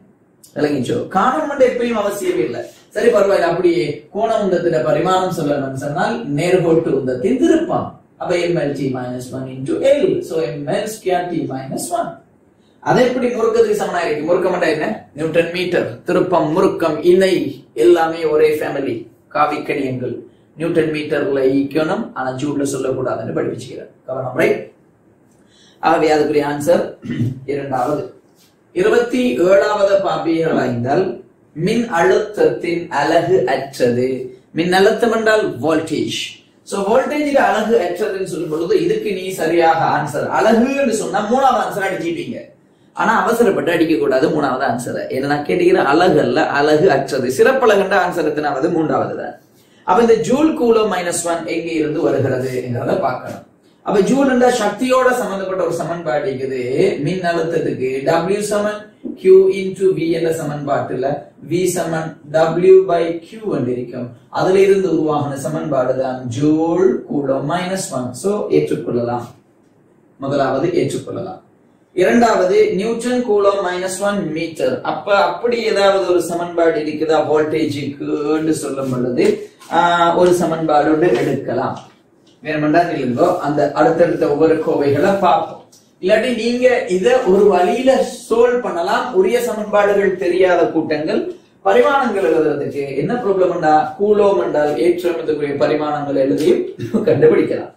விளங்கிச்சோ? காரணம் எப்பயும் அவசியம் இல்லை. சரி பரவாயில்ல, அப்படியே கோண உந்தத்தின பரிமாணம் சொல்லணும்னு சொன்னால் நேர்கோட்டு உந்தத்தின் திருப்பம். அப்ப mL/T-1 into L. So mL²T-1. அதை எப்படி முறுக்கத்துக்கு சமனா இருக்கு? முறுக்கம் என்ன? Newton metre. திருப்பம், முறுக்கம், இணை எல்லாமே ஒரே ஃபேமிலி, காவிக்கணியங்கள். நியூட்டன் மீட்டர்ல ஈக்கணும், ஆனா ஜூல்ல சொல்லக்கூடாதுன்னு படிப்பிச்சுக்கிறேன். கவனம், ரைட்? ஆகவே அதுக்குரிய ஆன்சர் இரண்டாவது. 27வது பாப்பீர்களாய்ந்தால் மின் அழுத்தத்தின் அலகு அற்றது. மின் அழுத்தம் என்றால் வோல்டேஜ். சோ வோல்டேஜ் அலகு அற்றதுன்னு சொல்லும் பொழுது இதுக்கு நீ சரியாக ஆன்சர் அலகுன்னு சொன்னா 3வது ஆன்சர் அடிச்சிட்டீங்க. ஆனா அவசரப்பட்டு அடிக்க கூடாது 3வது ஆன்சர். என்ன நான் கேட்டுக்கிற அலகு அல்ல, அலகு அற்றது. சிறப்பலகுன்ற ஆன்சர் எத்தனாவது? 3வது தான். அப்ப இந்த ஜூல் கூலம் -1 எங்கே இருந்து வருகிறது என்றதை பார்க்கணும். அப்ப ஜூல் என்ற சக்தியோட சம்பந்தப்பட்ட ஒரு சமன்பாடு இருக்குது. மின் அழுத்தத்துக்கு W சமன் Q into V என்ற சமன்பாட்டுல V Saman W by Q என்று இருக்கும். அதுல இருந்து உருவாகின சமன்பாடு தான் ஜூல் கூலம் -1. சோ ஏற்றுக்கொள்ளலாம், முதலாவது ஏற்றுக்கொள்ளலாம். இரண்டாவது நியூட்டன் கூலோம் -1 மீட்டர். அப்ப அப்படி ஏதாவது ஒரு சமன்பாடு இருக்குதா வோல்டேஜுக்கு சொல்லும் பொழுது ஒரு சமன்பாடு எடுக்கலாம். வேணுமெண்டா இல்லைங்கோ அந்த அடுத்தடுத்த ஒவ்வொரு கோவைகளை பார்ப்போம். இல்லாட்டி நீங்க இத ஒரு வழியில சோல்வ் பண்ணலாம். உரிய சமன்பாடுகள் தெரியாத கூட்டங்கள் பரிமாணங்கள் எழுதுறதுக்கு என்ன ப்ராப்ளம்டா கூலோம் என்றால் ஏற்றத்துக்குரிய பரிமாணங்கள் எழுதியும் கண்டுபிடிக்கலாம்.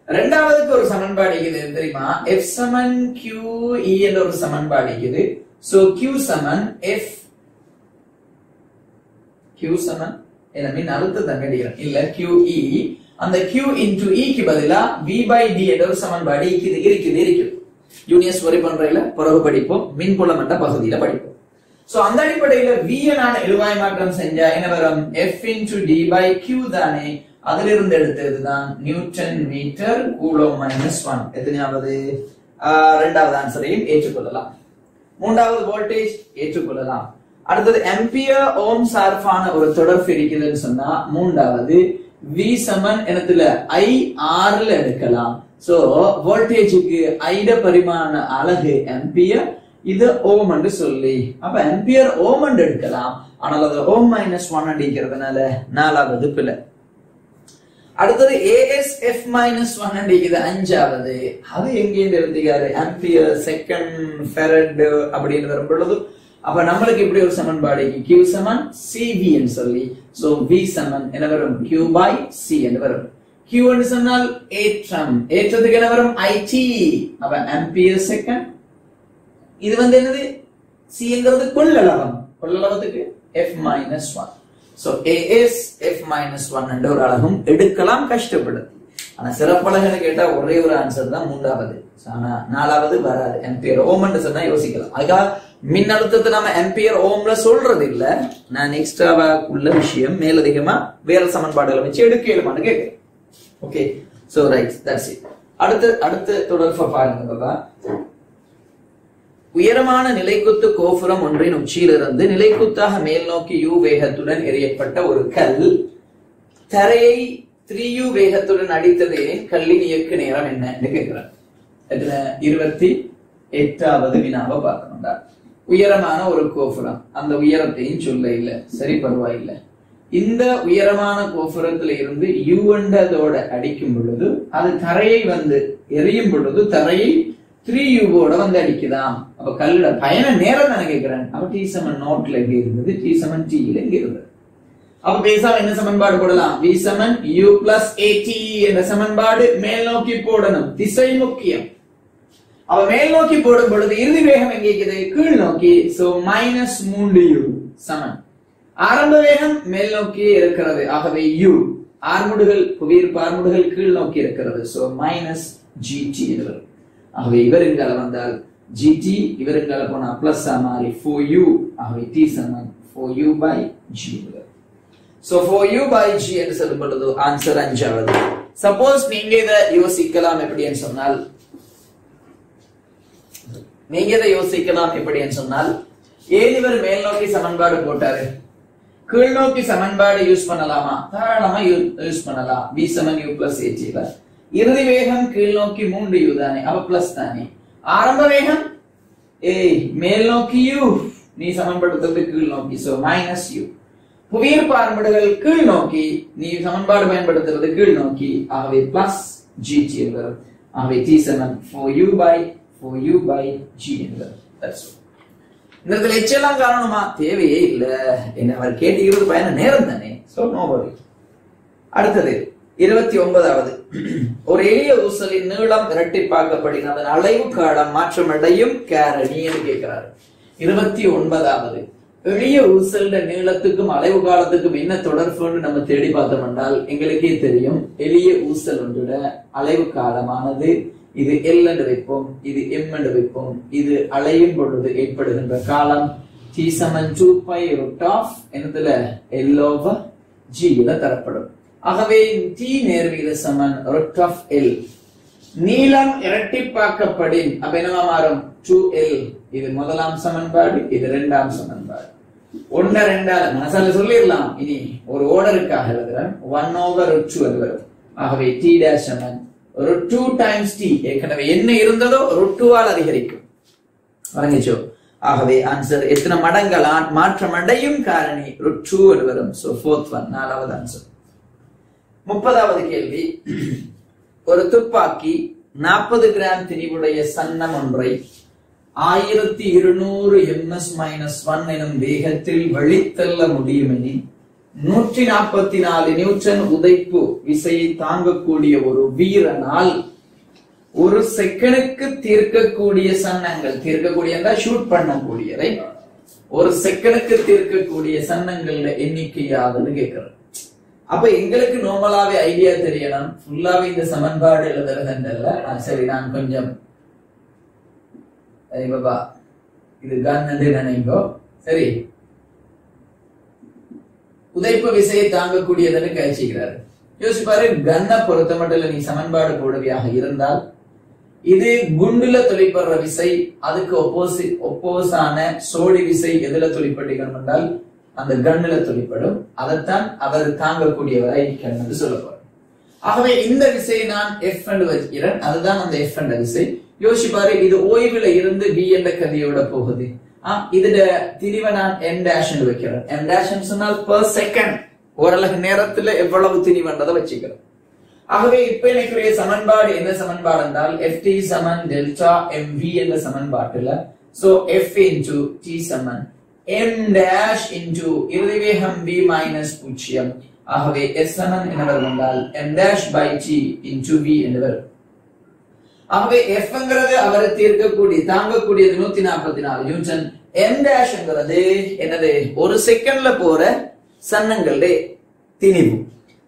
இரண்டாவதுக்கு ஒரு சமன்பாடு இருக்குது தெரியுமா? F சமன் QE என்ற ஒரு சமன்பாடு இருக்குது. சோ Q சமன் F Q சமன் என்ன மீன் அழுத்த தங்கடிக்கிறேன் இல்ல QE அந்த Q into E க்கு பதிலா V by D என்ற ஒரு சமன்பாடு இருக்குது. யூனியர்ஸ் வரை பண்றதுல பிறகு படிப்போம். மின்புலம் என்ற பகுதியில படிப்போம். சோ அந்த அடிப்படையில V நான் எழுவாய் மாற்றம் செஞ்சா என்ன வரும்? F into D by Q தானே. அதிலிருந்து எடுத்ததுதான் நியூட்டன் மீட்டர் கூலோம் -1. எத்தனையாவது? இரண்டாவது ஆன்சரையும் ஏற்றுக்கொள்ளலாம். மூன்றாவது வோல்டேஜ் ஏற்றுக்கொள்ளலாம். அடுத்தது ஆம்பியர் ஓம் சார்பான ஒரு தொடர்பு இருக்குதுன்னு சொன்னா மூன்றாவது V சமன் என்னத்துல IR ல எடுக்கலாம். சோ வோல்டேஜுக்கு ஐட பரிமாண அலகு ஆம்பியர், இது ஓம் என்று சொல்லி அப்ப ஆம்பியர் ஓம் என்று எடுக்கலாம். ஆனால் அது ஓம் -1 அடிக்கிறதுனால நாலாவது பிழை. அடுத்தது ASF -1 அடிக்குது அஞ்சாவது. அது எங்கேருந்து எழுதிக்காரு? ஆம்பியர் செகண்ட் ஃபெரட் அப்படின்னு வரும் பொழுது அப்ப நம்மளுக்கு இப்படி ஒரு சமன்பாடு Q சமன் CV என்று சொல்லி சோ V சமன் என்ன வரும்? Q by C என்று வரும். Q என்று சொன்னால் ஏற்றம், ஏற்றத்துக்கு என்ன வரும்? IT. அப்ப ஆம்பியர் செகண்ட். இது என்னது? C என்கிறது கொள்ளளவம், கொள்ளளவத்துக்கு F -1. சோ ASF -1 என்ற ஒரு அலகும் எடுக்கலாம் கஷ்டப்படுது. ஆனா சிறப்பழகன்னு கேட்டா ஒரே ஒரு ஆன்சர் தான் மூன்றாவது. ஆனா நாலாவது வராது. ஆம்பியர் ஓம் என்று சொன்னா யோசிக்கலாம். அதுக்காக மின்னழுத்தத்தை நாம ஆம்பியர் ஓம்ல சொல்றது இல்ல. நான் எக்ஸ்ட்ராவா உள்ள விஷயம் மேலதிகமா வேற சமன்பாடுகளை வச்சு எடுக்கலாமான்னு கேட்கிறேன். Okay, so right, that's it. அடுத்து தொடர்பை பாருங்க பாபா. உயரமான நிலைக்குத்து கோபுரம் ஒன்றின் உச்சியிலிருந்து நிலைக்குத்தாக மேல் நோக்கி U வேகத்துடன் எறியப்பட்ட ஒரு கல் தரையை 3U வேகத்துடன் அடித்ததே கல்லின் இயக்கு நேரம் என்ன கேட்கிறார். 28வது வினாவை பார்க்கணும்டா. உயரமான ஒரு கோபுரம், அந்த உயரத்தையும் சொல்ல இல்ல, சரி பரவாயில்லை. இந்த உயரமான கோபுரத்துல இருந்து U என்றதோட அடிக்கும் பொழுது அது தரையை எரியும் பொழுது தரையை 3U அடிக்குதாம். அப்ப கல்லோட பயண நேரம் நான் கேட்கிறேன். அப்ப T சமன் நோட்ல எங்க இருந்தது? T சமன் T ல எங்க இருந்தது? அப்ப பேசாம என்ன சமன்பாடு போடலாம்? V Saman U plus AT என்ற சமன்பாடு மேல் நோக்கி போடணும். திசை முக்கியம். அவ மேல் நோக்கி போடும் பொழுது இறுதி வேகம் எங்க இருக்குது? கீழ் நோக்கி. சோ -3U சமன் ஆரம்ப வேகம் மேல் நோக்கி இருக்கிறது. ஆகவே U ஆர்முடுகள் புவியீர்ப்பு ஆர்முடுகள் கீழ் நோக்கி இருக்கிறது. சோ -GT வரும். ஆகவே இவருங்கால வந்தால் GT, இவருங்கால போனா பிளஸ் மாறி 4U. ஆகவே T சமன் 4U by G. So 4U by G என்று சொல்லும் பொழுது ஆன்சர் அஞ்சாவது. சப்போஸ் நீங்க இதை யோசிக்கலாம் எப்படின்னு சொன்னால் ஏன் இவர் மேல் நோக்கி சமன்பாடு போட்டாரு? கீழ் நோக்கி சமன்பாடு யூஸ் பண்ணலாமா? தாராளமா யூஸ் பண்ணலாம். V Saman U plus AT. இறுதி வேகம் கீழ் நோக்கி 3U தானே, அப்ப பிளஸ் தானே. ஆரம்ப வேகம் மேல் நோக்கி U, நீ சமன்படுத்துறது கீழ் நோக்கி. So -U. புவியீர்ப்பு ஆர்முடுகள் கீழ் நோக்கி, நீ சமன்பாடு பயன்படுத்துறது கீழ் நோக்கி. ஆகவே பிளஸ் GT வரும். ஆகவே T சமன் 4U by G என்பது. இந்த இடத்துல எச்செல்லாம் காரணமா தேவையே இல்ல. என்ன அவர் கேட்டுக்கிறது பயண நேரம் தானே. சோ நோ வரி. அடுத்தது 29வது. ஒரு எளிய ஊசலின் நீளம் இரட்டிப்பாக்கப்படின் அதன் அலைவு காலம் மாற்றமடையும் காரணி என்று கேட்கிறார். 29வது. எளிய ஊசல் நீளத்துக்கும் அலைவு காலத்துக்கும் என்ன தொடர்புன்னு நம்ம தேடி பார்த்தோம் என்றால் எங்களுக்கே தெரியும். எளிய ஊசல் ஒன்றுட அலைவு காலமானது இது L என்று வைப்போம், இது M என்று வைப்போம். இது அலையும் பொழுது ஏற்படுகின்ற காலம் T Saman 2π root of என்னதுல L over G தரப்படும். ஆகவே T நேர்வீத Saman root of L. நீளம் இரட்டிப்பாக்கப்படின் அப்ப என்னவா மாறும்? 2L. இது முதலாம் சமன்பாடு, இது இரண்டாம் சமன்பாடு. 1 2 மனசால சொல்லிடலாம். இனி ஒரு ஓர்டருக்காக எழுதுறேன். 1 over root 2 அது வரும். ஆகவே T dash சமன் root 2 times T. ஏற்கனவே என்ன இருந்ததோ root 2 ஆல் அதிகரிக்கும். வழங்கிச்சோ. ஆகவே ஆன்சர் எத்தனை மடங்கள் மாற்றம் அடையும் காரணி √2 என்று வரும். சோ ஃபோர்த் ஒன், நாலாவது ஆன்சர். 30வது கேள்வி. ஒரு துப்பாக்கி 40 கிராம் திணிவுடைய சன்னம் ஒன்றை 1200 ms-1 எனும் வேகத்தில் வழித்தள்ள முடியுமெனில் 144 நியூட்டன் உதைப்பு விசையை தாங்கக்கூடிய ஒரு வீரனால் ஒரு செகண்டுக்கு தீர்க்கக்கூடிய சன்னங்கள், தீர்க்கக்கூடிய ஷூட் பண்ணக்கூடியதை ஒரு செகண்டுக்கு தீர்க்கக்கூடிய சன்னங்கள்ல எண்ணிக்கையாவது கேட்கிறோம். அப்ப எங்களுக்கு நார்மலாவே ஐடியா தெரியணும். ஃபுல்லாவே இந்த சமன்பாடு எழுதுறதுன்றல்ல. சரி, நான் கொஞ்சம் பாபா இது கன் நினைங்கோ. சரி, உதைப்பு விசையை தாங்கக்கூடியதுன்னு கழிச்சுக்கிறாரு. யோசிப்பாரு, கன்னை பொறுத்த மட்டும் நீ சமன்பாடு போடுவியாக இருந்தால் இது குண்டுல தொழிற்படுற விசை, அதுக்கு ஒப்போசான சோடி விசை எதுல தொழிற்பட்டிருக்கணும் என்றால் அந்த கண்ணுல தொழிற்படும். அதைத்தான் அவர் தாங்கக்கூடியவரை என்று சொல்லப்படும். ஆகவே இந்த விசையை நான் எஃப் என்று வச்சுக்கிறேன். அதுதான் அந்த எஃப் என்ற விசை. யோசிப்பாரு, இது ஓய்வுல இருந்து பி என்ற கதியோட போகுது. இதுல திரிவை நான் எம் டேஷ் என்று வைக்கிறேன். எம் டேஷ் சொன்னால் பெர் செகண்ட், ஓரளவு நேரத்துல எவ்வளவு திரிவன்றதை வச்சுக்கிறேன். ஆகவே இப்ப எனக்குரிய சமன்பாடு என்ன சமன்பாடு என்றால் ft சமன் டெல்டா mv என்ற சமன்பாட்டுல சோ f into t சமன் m dash into இறுதி வேகம் v minus 0. ஆகவே s சமன் என்ன வரும் என்றால் m dash by t into v என்று வரும். ஆகவே f என்கிறது அவர் தீர்க்கக்கூடிய தாங்கக்கூடியது 144 நியூட்டன். m dash என்கிறது என்னது, ஒரு செகண்ட்ல போற சன்னங்களுடைய திணிவு.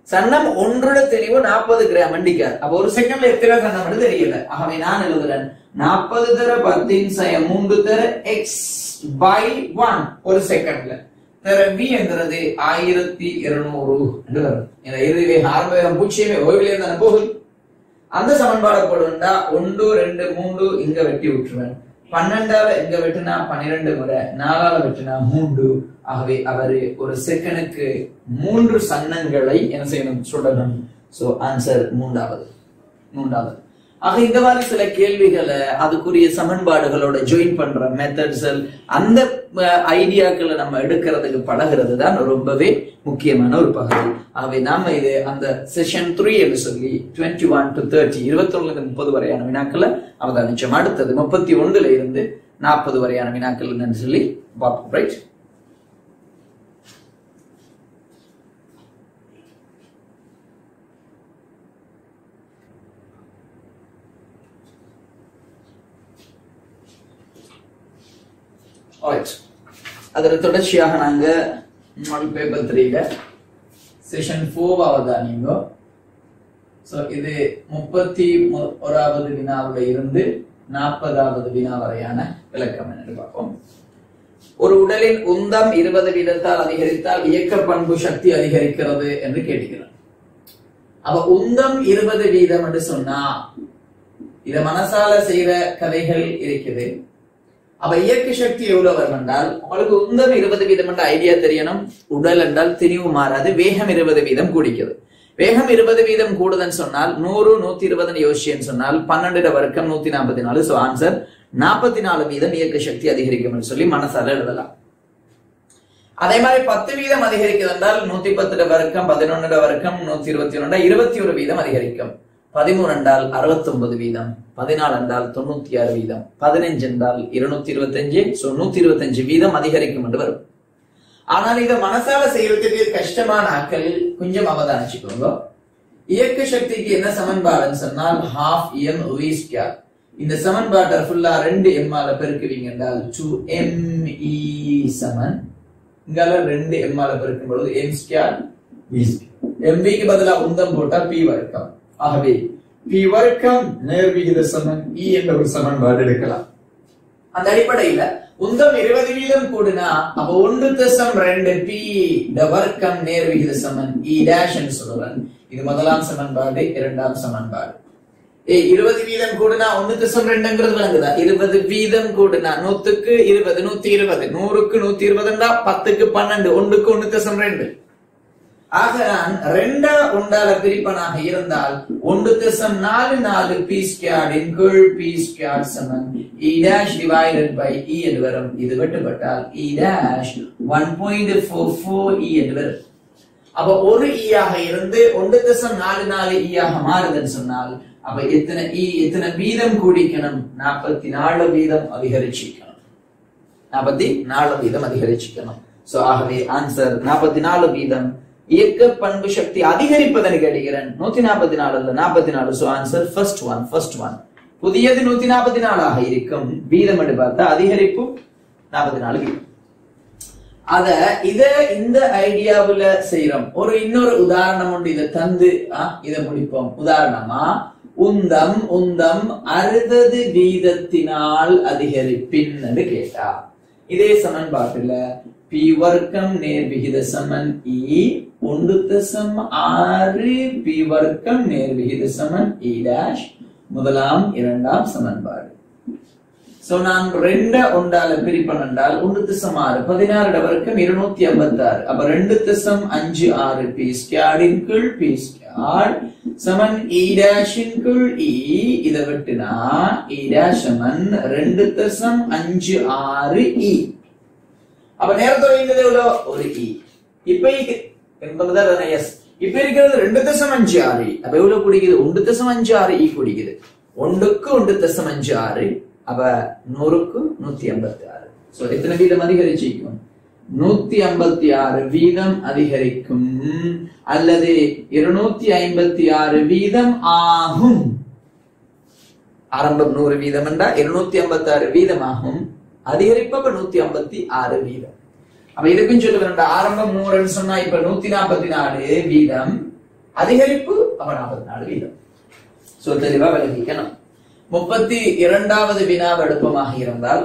சன்னம் ஒன்றோட திணிவு 40 கிராம் அண்டிக்கார். அப்ப ஒரு செகண்ட்ல எத்தனை சன்னம் தெரியல. ஆகவே நான் எழுதுறேன் 40 தர 10⁻³ தர x by 1 ஒரு செகண்ட்ல தர v என்கிறது 1200 என்று வரும். இந்த இறுதி வேகம் ஆரம்ப வேகம் 0 ஓய்வுல இருந்தா போகுது. அந்த சமன்பாடை போடுவேன்டா 1 2 3 இங்க வெட்டி விட்டுருவேன். 12 எங்க வெட்டினா 12 முறை, 4 வெட்டினா 3. ஆகவே அவரு ஒரு செகண்டுக்கு 3 சன்னங்களை என்ன செய்யணும் சொல்லணும். சோ ஆன்சர் மூன்றாவது. ஆக இந்த மாதிரி சில கேள்விகளை அதுக்குரிய சமன்பாடுகளோட ஜாயின் பண்ற மெத்தட்ஸ், அந்த ஐடியாக்களை நம்ம எடுக்கிறதுக்கு பழகிறது தான் ரொம்பவே முக்கியமான ஒரு பகுதி. ஆகவே நாம இது அந்த செஷன் 3 என்று சொல்லி 21 to 30 21 30 வரையான வினாக்களை அவதானிச்சோம். அடுத்தது 31 இருந்து 40 வரையான வினாக்கள் சொல்லி பார்ப்போம். ரைட், அதற்கு தொடர்ச்சியாக நாங்க மாடல் பேப்பர் 3ல செஷன் 4 அவதானிங்கோ. சோ இது 31வது வினாவுல இருந்து 40வது வினா வரையான விளக்கம் என்று பார்ப்போம். ஒரு உடலின் உந்தம் 20 வீதத்தால் அதிகரித்தால் இயக்க பண்பு சக்தி அதிகரிக்கிறது என்று கேட்கிறோம். அப்ப உந்தம் 20 வீதம் என்று சொன்னா இத மனசால செய்யற கதைகள் இருக்குது. அப்ப இயக்க சக்தி எவ்வளவு வரும் என்றால் உங்களுக்கு உந்தம் 20 வீதம் என்ற ஐடியா தெரியணும். உடல் என்றால் திணிவு மாறாது, வேகம் 20 வீதம் கூடிக்கிறது. வேகம் 20 வீதம் கூடுதல் சொன்னால் 100 120 யோசிச்சுன்னு சொன்னால் 12 வர்க்கம் 144. சோ ஆன்சர் 44 வீதம் இயக்க சக்தி அதிகரிக்கும் சொல்லி மனசால எழுதலாம். அதே மாதிரி 10 வீதம் அதிகரிக்கிறது என்றால் 110 வர்க்கம் 11 வர்க்கம் 121 21 வீதம் அதிகரிக்கும். 13 என்றால் 69 வீதம், 14 என்றால் 96 வீதம், 15 என்றால் 225. சோ 125 வீதம் அதிகரிக்கும் என்று வரும். ஆனால் இதை மனசால செய்யறதுக்கு கஷ்டமான ஆட்கள் கொஞ்சம் அவதானிச்சுக்கோங்க. இயக்க சக்திக்கு என்ன சமன்பாடுன்னு சொன்னால் ½m². இந்த சமன்பாட்டை ஃபுல்லா 2m ஆல பெருக்குவீங்க என்றால் 2me சமன் இங்கால 2m ஆல பெருக்கும் பொழுது m². mv பதிலா உந்தம் போட்டா p வர்க்கம். ஆகவே p வர்க்கம் நேர்விகித சமன் e என்ற ஒரு சமன்பாடு எடுக்கலாம். அந்த அடிப்படையில உந்தம் 20 வீதம் கூடுனா அப்ப 1.2 p வர்க்கம் நேர்விகித சமன் e dash என்று சொல்றேன். இது முதலாம் சமன்பாடு. இரண்டாம் சமன்பாடு 20 வீதம் கூடுனா 1.2ங்கிறது விளங்குதா? 20 வீதம் கூடுனா 100க்கு 20 120, 100க்கு 120 10க்கு 12, 1க்கு 1.2. ஆக நான் 2 ஒன்றால பிரிப்பனாக இருந்தால் 1.44 p squared in கீழ் p squared Saman e dash divided by e என்று வரும். இது வெட்டுப்பட்டால் e dash 1.44 e என்று வரும். அப்ப ஒரு e ஆக இருந்து 1.44 e ஆக மாறுதுன்னு சொன்னால் அப்ப எத்தனை வீதம் கூடிக்கணும்? 44 வீதம் அதிகரிச்சிக்கணும். 44 வீதம் அதிகரிச்சிக்கணும். சோ ஆகவே ஆன்சர் 44 வீதம். இயக்க பண்பு சக்தி அதிகரிப்பதனை கேட்கிறேன். 144 அல்ல 44. So answer first one. புதியது 144 ஆக இருக்கும். வீதம் என்று பார்த்தா அதிகரிப்பு 44 வீதம். இந்த ஐடியாவுல செய்யறோம். இன்னொரு உதாரணம் உண்டு. இதை தந்து இதை முடிப்போம். உதாரணமா உந்தம் 60 வீதத்தினால் அதிகரிப்பின் என்று கேட்டா இதே சமன்பாட்டுல p வர்க்கம் நேர் விகித சமன் e 1.6 p வர்க்கம் நேர் விகித சமன் e dash முதலாம் இரண்டாம் சமன்பாடு. சோ நான் 2 ஒன்றால பிரிப்பன் என்றால் 1.6 16 வர்க்கம் 256. அப்ப 2.56 p squared இன் கீழ் p squared சமன் e dash இன் கீழ் e. இத வெட்டினா e dash சமன் 2.56 e. அப்ப நேரத்தோட இருந்தது எவ்வளவு? ஒரு e. இப்ப எஸ் இப்ப இருக்கிறது 2.56. அப்ப எவ்வளவு குடிக்குது? 1.56 e குடிக்குது. 1க்கு 1.56. அப்ப 100க்கு 156. சோ எத்தனை வீதம் அதிகரிச்சிக்கும்? 156 வீதம் அதிகரிக்கும் அல்லது 256 வீதம் ஆகும். ஆரம்பம் 100 வீதம் என்றா 256 வீதம் ஆகும். அதிகரிப்பு 156 வீதம். அப்ப இதுக்கும் சொல்ல வேண்டாம். ஆரம்பம் 100 சொன்னா இப்ப 144 வீதம். அதிகரிப்பு அப்ப 44 வீதம். சோ தெளிவா விளங்கிக்கணும். 32வது வினாவு எடுப்பமாக இருந்தால்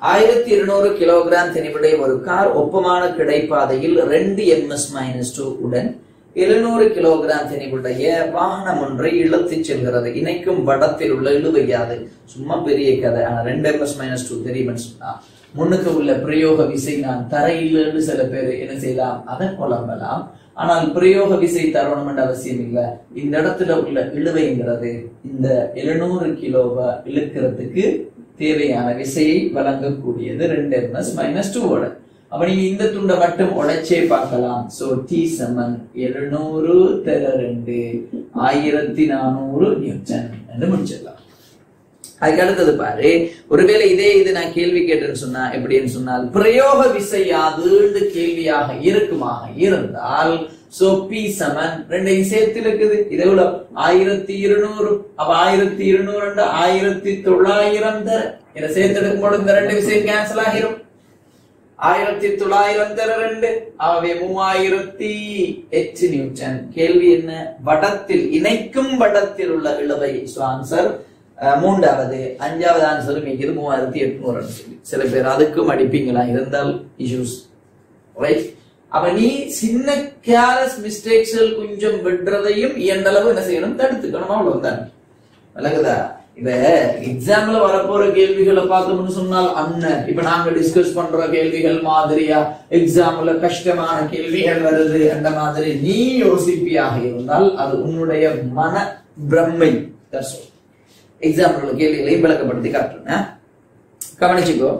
1200 கிலோகிராம் திணிவுடைய ஒரு கார் ஒப்பமான கிடைப்பாதையில் 2 ms-2 உடன் 700 கிலோகிராம் திணிவுடைய வாகனம் ஒன்றை இழுத்துச் செல்கிறது. இணைக்கும் வடத்தில் உள்ள இழுவையாது. சும்மா பெரிய கதை. 2 ms-2 தெரியும்னு சொன்னா முன்னுக்கு உள்ள பிரயோக விசை நான் தரையில்லைன்னு சில பேர் என்ன செய்யலாம்? அதை குழம்பலாம். ஆனால் பிரயோக விசை தரணும் என்ற அவசியம் இல்லை. இந்த இடத்துல உள்ள இழுவைங்கிறது இந்த 700 கிலோவை இழுக்கிறதுக்கு தேவையான விசையை வழங்கக்கூடியது 2 ms-2. அப்ப நீங்க இந்த துண்டை மட்டும் உடைச்சே பார்க்கலாம். சோ T சமன் 700 தர 2 1400 நியூட்டன் என்று முடிச்சிடலாம். அதுக்கு அடுத்தது பாரு, ஒருவேளை இது நான் கேள்வி கேட்டேன்னு சொன்னா எப்படின்னு சொன்னால் பிரயோக விசையாது கேள்வியாக இருக்குமாக இருந்தால் சோ P சமன் 2ஐயும் சேர்த்து இருக்குது. இது எவ்வளவு? 1200. அப்ப 1200 1900 தர இதை சேர்த்து எடுக்கும் பொழுது இந்த 2 விசை கேன்சல் ஆகிரும். 1900 தர 2 ஆகவே 3000 நியூட்டன். கேள்வி என்ன? வடத்தில் இணைக்கும் வடத்தில் உள்ள இழுவை. சோ ஆன்சர் 3வது. 5வது ஆன்சர் மிகிறது 3800 சொல்லி சில பேர் அதுக்கும் அடிப்பீங்களா இருந்தால் இஷ்யூஸ் ரைட். அப்ப நீ சின்ன கேர்லெஸ் மிஸ்டேக்ஸ்கள் கொஞ்சம் விடுறதையும் இயன்றளவு என்ன செய்யணும்? தடுத்துக்கணும். அவ்வளவுதான். விளங்குதா? இத எக்ஸாம்ல வரப்போற கேள்விகளை பார்த்தோம்னு சொன்னால் இப்ப நாங்க டிஸ்கஸ் பண்ற கேள்விகள் மாதிரியா எக்ஸாம்ல கஷ்டமான கேள்விகள் வருது அந்த மாதிரி நீ யோசிப்பியாக இருந்தால் அது உன்னுடைய மன பிரம்மை. எக்ஸாம்பிள் கேள்விகளையும் விளக்கப்படுத்தி காட்டுறேன். கவனிச்சுக்கோ.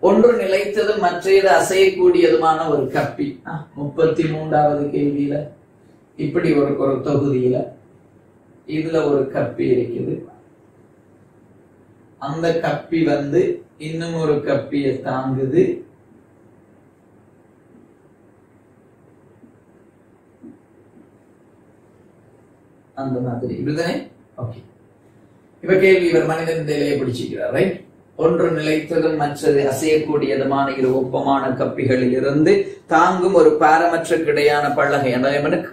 ஒன்று நிலைத்தது மற்றது அசையக்கூடியதுமான ஒரு கப்பி. 33வது கேள்வியில இப்படி ஒரு தொகுதியில இதுல ஒரு கப்பி இருக்குது. அந்த கப்பி இன்னும் ஒரு கப்பியை தாங்குது. அந்த மாதிரி இப்படிதானே? ஓகே. இப்ப கேள்வி, இவர் மனிதன் நிலையை பிடிச்சிக்கிறார் ரைட். ஒன்று நிலைத்ததும் மற்றது அசையக்கூடியதுமான இரு ஒப்பமான கப்பிகளில் இருந்து தாங்கும் ஒரு பாரமற்ற கிடையான பலகை.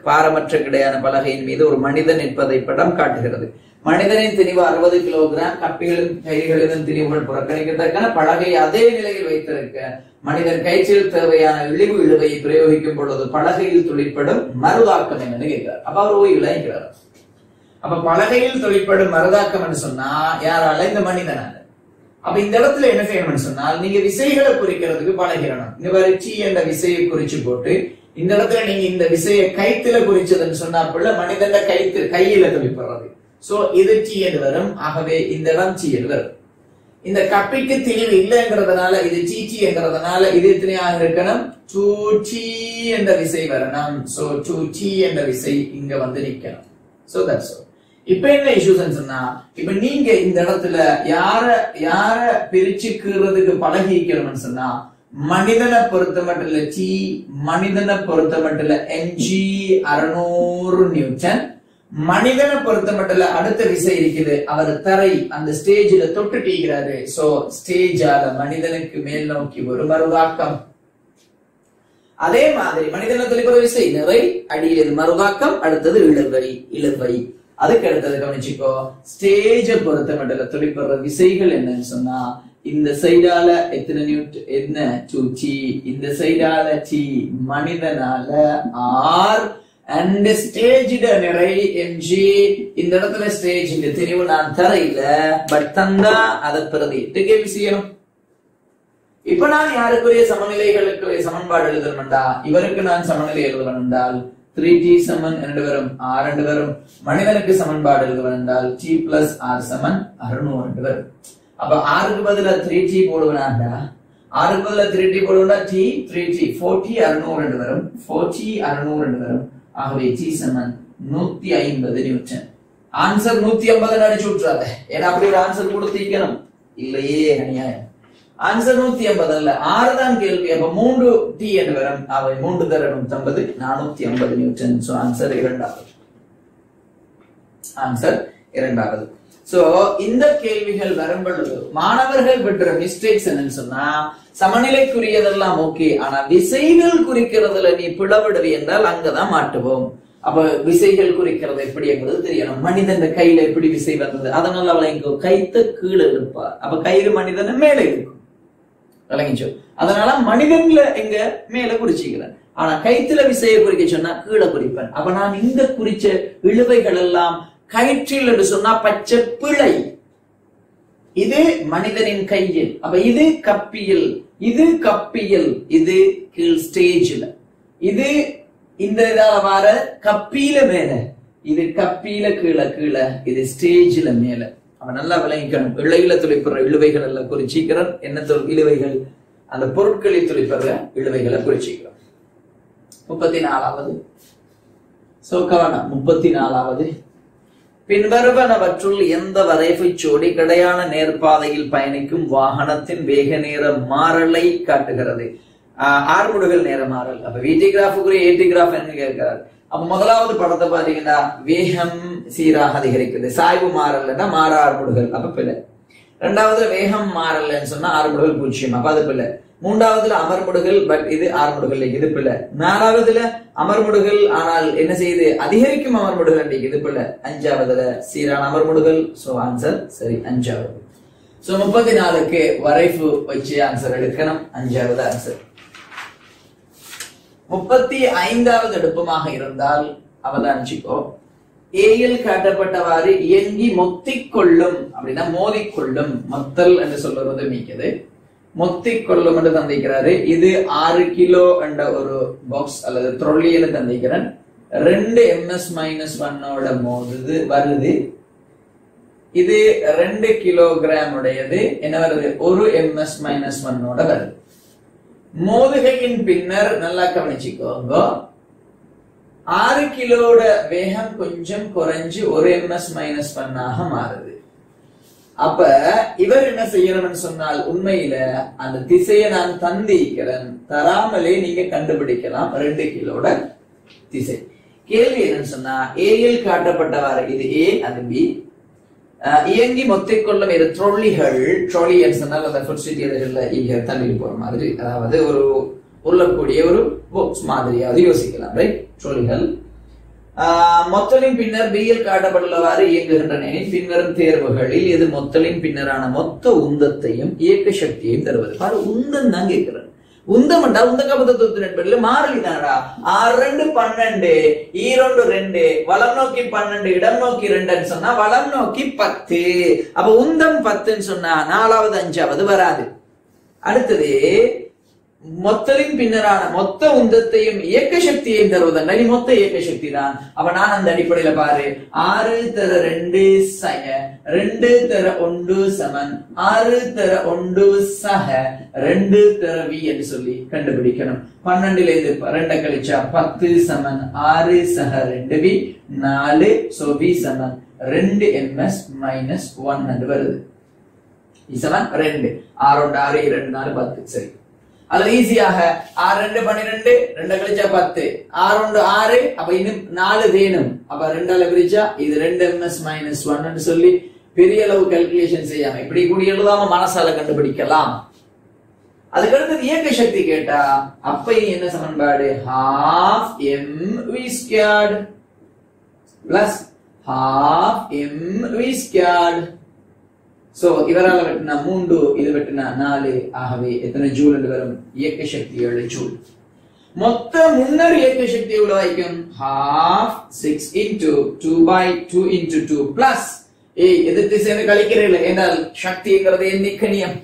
பாரமற்ற கிடையான பலகையின் மீது ஒரு மனிதன் நிற்பதை படம் காட்டுகிறது. மனிதனின் திணிவு 60 கிலோகிராம். கப்பிகளின் கைகளின் திணிவுகள் புறக்கணிக்கத்தக்கன. பலகை அதே நிலையில் வைத்திருக்க மனிதன் கயிற்றில் தேவையான இழிவு இழுவையை பிரயோகிக்கும் பொழுது பலகையில் தொழிற்படும் மறுதாக்கம் என்னன்னு கேட்கிறார். அப்ப அவர் ஓய்வுகிறார். அப்ப பலகையில் தொழிற்படும் மறுதாக்கம் என்று சொன்னா யாரால? இந்த மனிதனால. அப்ப இந்த இடத்துல என்ன செய்யணும்னு சொன்னால் நீங்க விசைகளை குறிக்கிறதுக்கு பழகிடணும். இந்த மாதிரி T என்ற விசையை குறிச்சு போட்டு இந்த இடத்துல நீங்க இந்த விசையை கைத்துல குறிச்சதுன்னு சொன்னா மனிதன் கையில துளிப்படுறது. சோ இது டி என்று வரும். ஆகவே இந்த இடம் டி என்று வரும். இந்த கப்பிக்கு தெளிவு இல்லைங்கிறதுனால இது டி என்கிறதுனால இது எத்தனையாக இருக்கணும்? 2t என்ற விசை வரணும். சோ 2t என்ற விசை இங்க வந்து நிக்கணும். So that's all. இப்ப என்ன இஷ்யூஸ் சொன்னா, இப்ப நீங்க இந்த இடத்துல யார பிரிச்சு கீறதுக்கு பழகி இருக்கணும்னு சொன்னா, மனிதனை பொறுத்த மட்டும் இல்ல டி, மனிதனை பொறுத்த மட்டும் இல்ல mg 600 நியூட்டன், மனிதனை பொறுத்த மட்டும் இல்ல அடுத்த விசை இருக்குது, அவர் தரை அந்த ஸ்டேஜ்ல தொட்டு டீகிறாரு. சோ ஸ்டேஜால மனிதனுக்கு மேல் நோக்கி ஒரு மறுவாக்கம். அதே மாதிரி மனிதனை துளிப்பற விசை நிறை, அடியில் மறுவாக்கம், அடுத்தது இழுவை. அதுக்கு அடுத்தது கவனிச்சுக்கோ, ஸ்டேஜ பொறுத்த மட்டும் துளிப்படுற விசைகள் என்னன்னு சொன்னா, இந்த சைடால எத்தனை நியூட்டன் என்ன 2t, இந்த சைடால t, மனிதனால r and stage நிறை mg. இந்த இடத்துல ஸ்டேஜ் இந்த தெரிவு நான் தரையில பட் தந்தா அதை பிரதிட்டு கேள்வி செய்யணும். இப்ப நான் யாருக்குரிய சமநிலைகளுக்கு சமன்பாடு எழுதணும்டா, இவருக்கு நான் சமநிலை எழுதணும் என்றால் 3t சமன் 2 வரும், r 2 வரும். மனிதனுக்கு சமன்பாடு எழுதணும் என்றால் t plus r சமன் 600 வரும். அப்ப r க்கு பதிலா 3t போடுவேனாண்டா, r க்கு பதிலா 3t போடுவேனா t 3t 4t 600 வரும், 4t 600 வரும். ஆகவே t சமன் 150 நியூட்டன். ஆன்சர் 150 அடிச்சு விட்டுறாத, ஏன்னா அப்படி ஒரு ஆன்சர் கொடுத்திருக்கணும் இல்லையே, அநியாயம். ஆன்சர் 150 அல்ல, 6 தான் கேள்வி. அப்ப 3t என்று வரும். அவை 3 தர 150, 450 நியூட்டன். சோ ஆன்சர் இரண்டாவது. சோ இந்த கேள்விகள் வரும் பொழுது மாணவர்கள் பெற்ற மிஸ்டேக்ஸ் என்னன்னு சொன்னா, சமநிலைக்குரியதெல்லாம் ஓகே, ஆனா விசைகள் குறிக்கிறதுல நீ பிளவிடுவி என்றால் அங்கதான் மாட்டுவோம். அப்ப விசைகள் குறிக்கிறது எப்படி என்பது தெரியணும். மனிதன் கையில எப்படி விசை வந்தது, அதனால அவளை இங்க கைத்த கீழே இருப்பார். அப்ப கயிறு மனிதன் மேலே இருக்கும், விளங்கிச்சோ. அதனால மனிதன்ல எங்க மேல குறிச்சிக்கிறேன், ஆனா கைத்துல விசையை குறிக்க சொன்னா கீழே குறிப்பேன். அப்ப நான் இந்த குறிச்ச இழுவைகள் எல்லாம் கயிற்றில் என்று சொன்னா பச்சை பிழை. இது மனிதனின் கையில், அப்ப இது கப்பியில், இது கீழ் ஸ்டேஜ்ல, இது இந்த இதால வார கப்பியில மேல, இது கப்பியில கீழே, இது ஸ்டேஜ்ல மேல. அவன் நல்லா விளங்கிக்கணும். இழையில துளிப்படுற இழுவைகள் எல்லாம் குறிச்சிக்கிறோம். என்ன இழுவைகள்? அந்த பொருட்களை துளிப்படுற இழுவைகளை குறிச்சிக்கிறோம். 34வது. சோ கவனம், 34வது. பின்வருவனவற்றுள் எந்த வரைவு ஜோடி கிடையான நேர்பாதையில் பயணிக்கும் வாகனத்தின் வேக நேர மாறலை காட்டுகிறது? ஆர்முடுகள் நேர மாறல். அப்ப விடி கிராஃபுக்குரிய ஏடி கிராஃப் என்ன கேட்கிறார். அப்ப முதலாவது படத்தை பாத்தீங்கன்னா வேகம் சீராக அதிகரிக்குது, சாய்வு மாறல்னா மாற ஆர்முடுகள், அப்ப பிள்ளை. இரண்டாவது வேகம் மாறல்னு சொன்னா ஆர்முடுகள் 0, அப்ப அது பிள்ளை. மூன்றாவதுல அமர்முடுகள், பட் இது ஆர்முடுகள், இது பிள்ளை. நாலாவதுல அமர்முடுகள், ஆனால் என்ன செய்யுது, அதிகரிக்கும் அமர்முடுகள், இது பிள்ளை. அஞ்சாவதுல சீரான அமர்முடுகள். சோ ஆன்சர் சரி, அஞ்சாவது. சோ 34க்கு வரைவு வச்சு ஆன்சர் எடுக்கணும். அஞ்சாவது ஆன்சர். 35வது எடுப்பமாக இருந்தால் அவதானிச்சுக்கோ, ஏயில் காட்டப்பட்டவாறு இயங்கி மொத்திக்கொள்ளும் அப்படின்னா மோதிக்கொள்ளும், மொத்தல் என்று சொல்றது மீக்குது, மொத்திக்கொள்ளும் என்று தந்திக்கிறாரு. இது 6 கிலோ என்ற ஒரு பாக்ஸ் அல்லது ட்ரோலின்னு தந்திக்கிறேன். 2 ms-1 மோதுது வருது. இது 2 கிலோகிராம் உடையது. என்ன வருது? 1 ms-1 வருது. மோதுகையின் பின்னர் நல்லா கவனிச்சுக்கோங்க, 6 கிலோட வேகம் கொஞ்சம் குறைஞ்சு 1 ms-1 மாறுது. அப்ப இவர் என்ன செய்யணும்னு சொன்னால், உண்மையில அந்த திசையை நான் தந்திக்கிறேன், தராமலே நீங்க கண்டுபிடிக்கலாம் 2 கிலோட திசை. கேள்வி என்னன்னு சொன்னா, ஏயில் காட்டப்பட்டவாறு இது ஏ, அது பி. இயங்கி மொத்திக்கொள்ளும் இரு ட்ரோலிகள், ட்ரோலி சொன்னால் அந்த ஃபுட்ஸ்டீரியர்ல தள்ளி போற மாதிரி, அதாவது ஒரு உருளக்கூடிய ஒரு பாக்ஸ் மாதிரியாவது இயோசிக்கலாம், ரைட்? ட்ரோலிகள் மொத்தலின் பின்னர் பியில் காட்டப்பட்டுள்ளவாறு இயங்குகின்றன. பின்வரும் தேர்வுகளில் இது மொத்தலின் பின்னரான மொத்த உந்தத்தையும் இயக்க சக்தியையும் தருவது. பாரு, உந்தம் தான் கேட்கிறேன். உந்தம் என்றால் உந்த கபதத்துவத்தின் அடிப்படையில் மாறலி தானடா. 6 2 12, ஈரோண்டு 2, வலம் நோக்கி 12, இடம் நோக்கி 2 சொன்னா வலம் நோக்கி 10. அப்ப உந்தம் 10 சொன்னா 4வது 5வது வராது. அடுத்தது மொத்தலின் பின்னரான மொத்த உந்தத்தையும் இயக்க சக்தியையும் தருவதல்ல, நீ மொத்த இயக்க சக்தி தான். அப்ப நான் அந்த அடிப்படையில பாரு, 6 தர 2 சக 2 தர 1 சமன் 6 தர 1 சக 2 தர v என்று சொல்லி கண்டுபிடிக்கணும். 12ல இருந்து 2 கழிச்சா 10 சமன் 6 சக 2v 4. சோ v சமன் 2 ms minus 1 என்று வருது. சமன் 2 6 6 2 4 10. சரி, அது ஈஸியாக 6 2 12 2 கழிச்சா 10 6 1 6. அப்ப இன்னும் 4 வேணும். அப்ப 2ஆல பிரிச்சா இது 2 ms minus 1 ன்னு சொல்லி பெரிய அளவு கால்குலேஷன் செய்யாம இப்படி கூடி எழுதாம மனசால கண்டுபிடிக்கலாம். அதுக்கு அடுத்து இயக்க சக்தி கேட்டா அப்ப என்ன சமன்பாடு, half mv squared plus half mv squared. So இவரால வெட்டினா 3, இது வெட்டினா 4. ஆகவே எத்தனை ஜூல் என்று வரும், இயக்க சக்தி 7 ஜூல். மொத்த முன்னர் இயக்க சக்தி எவ்வளவு ஆயிக்கும், half 6 into 2 by 2 into 2 plus எதிர் திசைன்னு கழிக்கிறீர்கள் என்றால் சக்திங்கிறது எண்ணிக்கணியம்.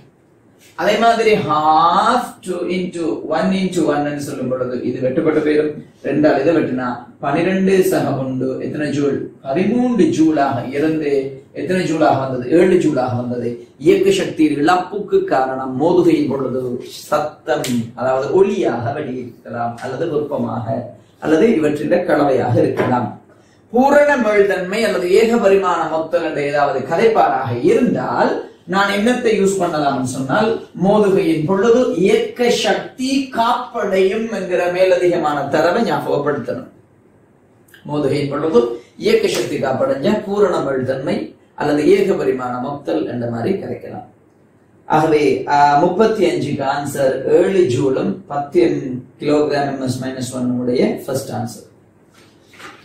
அதே மாதிரி half 2 into 1 into 1 ன்னு சொல்லும் பொழுது இது வெட்டப்பட்ட பேரும் 2ஆல் இதை வெட்டினா 12 சக 1 எத்தனை ஜூல், 13 ஜூலாக இருந்து எத்தனை ஜூலாக வந்தது, 7 ஜூலாக வந்தது. இயக்க சக்தி இழப்புக்கு காரணம் மோதுகையின் பொழுது சத்தம், அதாவது ஒலியாக வெளியிருக்கலாம் அல்லது வெப்பமாக அல்லது இவற்றின் கலவையாக இருக்கலாம். பூரண மீள்தன்மை அல்லது ஏக பரிமாண மொத்தல் என்ற ஏதாவது கதைப்பாராக இருந்தால் நான் என்னத்தை யூஸ் பண்ணலாம் சொன்னால், மோதுகையின் பொழுது இயக்க சக்தி காப்படையும் என்கிற மேலதிகமான தரவை ஞாபகப்படுத்தணும். மோதுகையின் பொழுது இயக்க சக்தி காப்படைஞ்ச பூரண மீள்தன்மை அல்லது ஏக பரிமாண மொத்தல் என்ற மாதிரி கரைக்கலாம். ஆகவே 35க்கு ஆன்சர் 7 ஜூலும் 10 கிலோகிராம் ms minus 1 உடைய ஃபர்ஸ்ட் ஆன்சர்.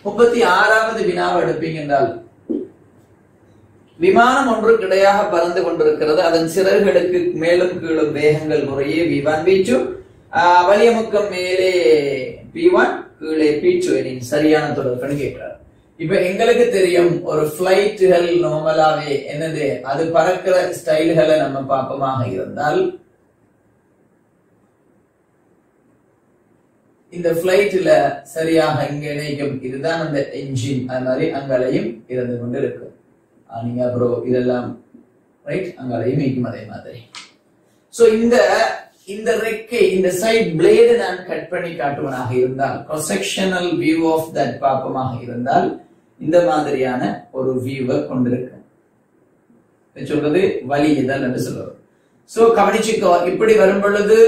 36வது வினாவை எடுப்பீங்க என்றால், விமானம் ஒன்று கிடையாக பறந்து கொண்டிருக்கிறது. அதன் சிறகுகளுக்கு மேலும் கீழும் வேகங்கள் முறையே v1 v2, வலியமுக்கம் மேலே p1 கீழே p2 எனின் சரியான தொடர்பு கேட்கிறார். இப்ப எங்களுக்கு தெரியும் ஒரு பிளைட்டுகள் நார்மலாவே என்னது, அது பறக்கிற ஸ்டைல்களை நம்ம பாப்பமாக இருந்தால் இந்த பிளைட்ல சரியாக இங்க இணைக்கும் இதுதான் அந்த என்ஜின். அது மாதிரி அங்கலையும் இருந்து கொண்டு இருக்கும். நீங்க அப்புறம் இதெல்லாம் ரைட் அங்கலையும் இருக்கும் அதே மாதிரி. சோ இந்த ரெக்கை இந்த சைட் பிளேடு நான் கட் பண்ணி காட்டுவனாக இருந்தால், cross sectional view of that பாப்பமாக இருந்தால் இந்த மாதிரியான ஒரு வியூவை கொண்டிருக்கும். சொல்றது வலி இதழ் என்று சொல்றோம். சோ கவனிச்சுக்கோ, இப்படி வரும் பொழுது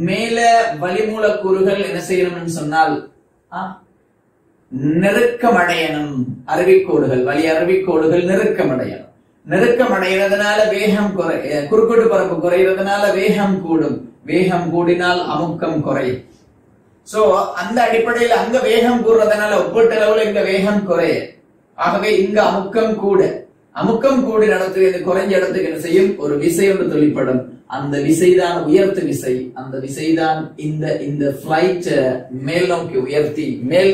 மேல வளிமூலக்கூறுகள் என்ன செய்யணும்னு சொன்னால் நெருக்கமடையணும். அருவிக்கோடுகள் வலி அருவிக்கோடுகள் நெருக்கமடையணும். நெருக்கமடைகிறதுனால வேகம் குறுக்கோட்டு பரப்பு குறைகிறதுனால வேகம் கூடும். வேகம் கூடினால் அமுக்கம் குறையும். சோ அந்த அடிப்படையில் அங்க வேகம் கூடுறதுனால ஒப்பீட்டளவுல இங்க வேகம் குறைய, ஆகவே இங்க அமுக்கம் கூட. அமுக்கம் கூடி நடத்துவது குறைஞ்ச இடத்துக்கு என்ன செய்யும், ஒரு விசை ஒன்று தொழிற்படும். அந்த விசைதான் உயர்த்து விசை. அந்த விசைதான் இந்த பிளைட் மேல் நோக்கி உயர்த்தி மேல்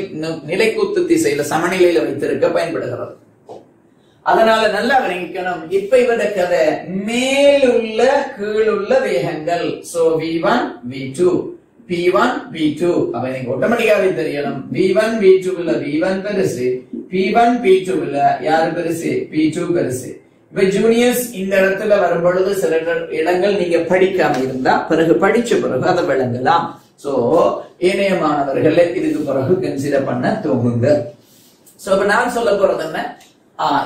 நிலைக்குத்து திசையில சமநிலையில வைத்திருக்க பயன்படுகிறது. அதனால நல்லா கவனிக்கணும். இப்ப இவட கதை மேலுள்ள கீழுள்ள வேகங்கள். So v1 v2 p1 p2. அப்ப எனக்கு ஆட்டோமேட்டிக்காவே தெரியணும் v1 v2 உள்ள v1 பெருசு, p1 p2 உள்ள யாரு பெருசு, p2 பெருசு. இப்ப ஜூனியர்ஸ் இந்த இடத்துல வரும் பொழுது சில இடங்கள் நீங்க படிக்காம இருந்தா பிறகு படிச்ச பிறகு அதை விளங்கலாம். சோ ஏனைய மாணவர்கள் இதுக்கு பிறகு கன்சிடர் பண்ண தூங்குங்க. சோ இப்ப நான் சொல்ல போறது என்ன,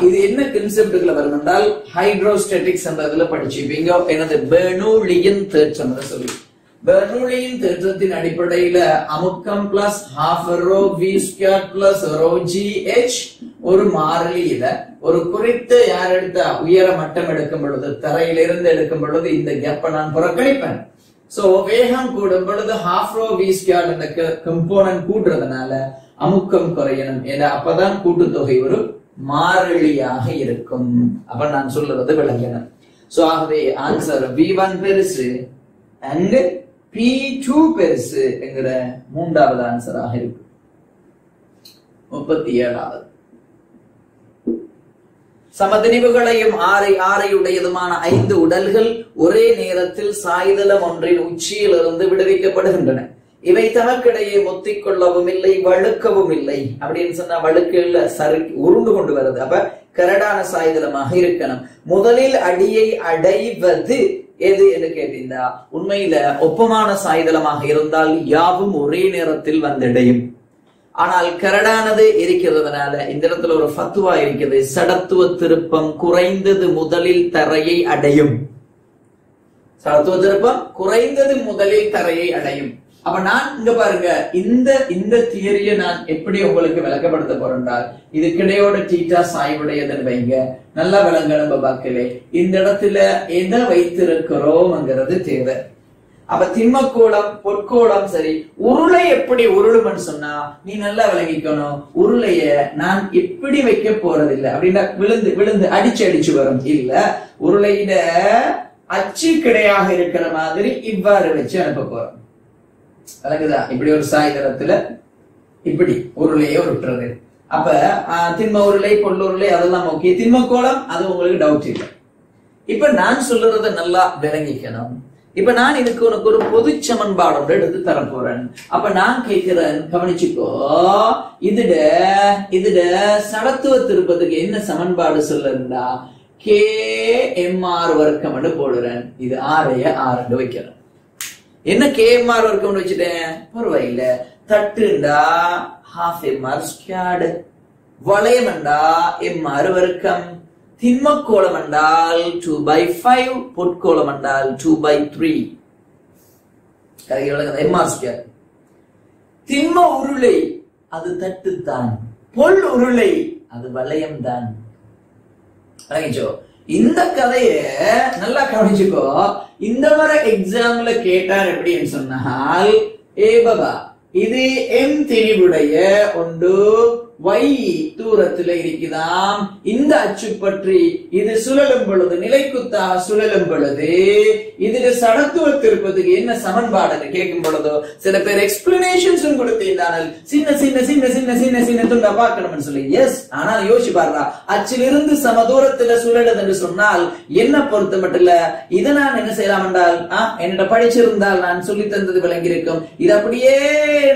இது என்ன கான்செப்ட்ல வரும் என்றால் ஹைட்ரோஸ்டாட்டிக்ஸ் என்றதுல படிச்சிருப்பீங்க. எனது பெர்னூலியின் தேற்றம் சொல்லி, பெர்னூலியின் தேற்றத்தின் அடிப்படையில அமுக்கம் plus half rho v squared plus rho g h ஒரு மாறிலியில ஒரு குறித்த யார் எடுத்தா உயர மட்டம் எடுக்கும் பொழுது தரையிலிருந்து எடுக்கும் பொழுது இந்த கேப்பை நான் புறக்கணிப்பேன். சோ வேகம் கூடும் பொழுது half rho v squared இந்த கம்போனன்ட் கூட்டுறதுனால அமுக்கம் குறையணும். ஏன்னா அப்பதான் கூட்டுத்தொகை ஒரு மாறிலியாக இருக்கும். அப்ப நான் சொல்றது விளங்கணும். சோ ஆகவே ஆன்சர் v1 பெருசு and p2 பெருசு என்கிற மூன்றாவது ஆன்சராக இருக்கு. 37வது சமதிரிவுகளையும் ஆரையுடையதுமான 5 உடல்கள் ஒரே நேரத்தில் சாய்தளம் ஒன்றின் உச்சியிலிருந்து விடுவிக்கப்படுகின்றன. இவை தமக்கிடையே மொத்திக் கொள்ளவும் இல்லை, வழுக்கவும் இல்லை. அப்படின்னு சொன்னா வழுக்கல்ல சரி உருண்டு கொண்டு வருது. அப்ப கரடான சாய்தளமாக இருக்கணும். முதலில் அடியை அடைவது எது என்று கேட்டீங்கன்னா, உண்மையில ஒப்பமான சாய்தளமாக இருந்தால் யாவும் ஒரே நேரத்தில் வந்தடையும். ஆனால் கரடானது இருக்கிறதுனால இந்த இடத்துல ஒரு ஃபத்வா இருக்கிறது. சடத்துவ திருப்பம் குறைந்தது முதலில் தரையை அடையும். சடத்துவ திருப்பம் குறைந்தது முதலில் தரையை அடையும். அப்ப நான் இங்க பாருங்க, இந்த தியரியை நான் எப்படி உங்களுக்கு விளக்கப்படுத்த போறேன்றால், இது கிடையோட தீட்டா சாய்வுடையதுன்னு வைங்க. நல்லா விளங்கணும் பார்க்கலே. இந்த இடத்துல எதை வைத்திருக்கிறோம்ங்கிறது தேவை. அப்ப திண்மக்கோளம் பொற்கோளம் சரி, உருளை எப்படி உருளும்னு சொன்னா நீ நல்லா விளங்கிக்கணும். உருளைய நான் எப்படி வைக்க போறதில்லை அப்படின்னா விழுந்து விழுந்து அடிச்சு வரும் இல்ல. உருளையிட அச்சு கிடையாக இருக்கிற மாதிரி இவ்வாறு வச்சு அனுப்ப போறோம். விளங்குதா? இப்படி ஒரு சாய்தளத்துல இப்படி உருளையே உருட்டுறது. அப்ப திண்ம உருளை பொல்லுருளை அதெல்லாம் ஓகே. திண்மக்கோளம் அது உங்களுக்கு டவுட் இல்லை. இப்ப நான் சொல்றத நல்லா விளங்கிக்கணும். இப்ப நான் இதுக்கு உனக்கு ஒரு பொது சமன்பாடோட எடுத்து தர போறேன். அப்ப நான் கேட்கிறேன், கவனிச்சுக்கோ. இதுட சடத்துவ திருப்பத்துக்கு என்ன சமன்பாடு சொல்லுறா? KMR வர்க்கம் போடுறேன். இது ஆரைய 6 வைக்கிறேன். என்ன KMR வர்க்கம் வச்சுட்டேன், பரவாயில்ல. தட்டுண்டா ½ வளையம்டா MR வர்க்கம். திண்மக்கோளம் என்றால் 2/5, பொற்கோளம் என்றால் 2/3. MR². திண்ம உருளை அது தட்டுத்தான், பொல் உருளை அது வளையம் தான். இந்த கதைய நல்லா கவனிச்சுக்கோ. இந்த மாதிரி எக்ஸாம்ல கேட்டார் எப்படின்னு சொன்னால், பாபா இது M திரிவுடைய ஒன்று Y தூரத்துல இருக்குதாம். இந்த அச்சு பற்றி இது சுழலும் பொழுது, நிலைக்குத்தாக சுழலும் பொழுது இதுல சடத்துவத்திருப்பதுக்கு என்ன சமன்பாடு கேட்கும் பொழுதோ சில பேர் எக்ஸ்பிளனேஷன்ஸ் கொடுத்திருந்தார்கள். சின்ன சின்ன சின்ன சின்ன சின்ன சின்ன துண்டா பார்க்கணும்னு சொல்லி. எஸ், ஆனால் யோசிச்சு பாருடா, அச்சிலிருந்து சம தூரத்துல சுழலுது என்று சொன்னால் என்ன பொறுத்த மட்டும் இல்ல, இதை நான் என்ன செய்யலாம் என்றால், என்னோட படிச்சிருந்தால் நான் சொல்லி தந்தது விளங்கி இருக்கும். இது அப்படியே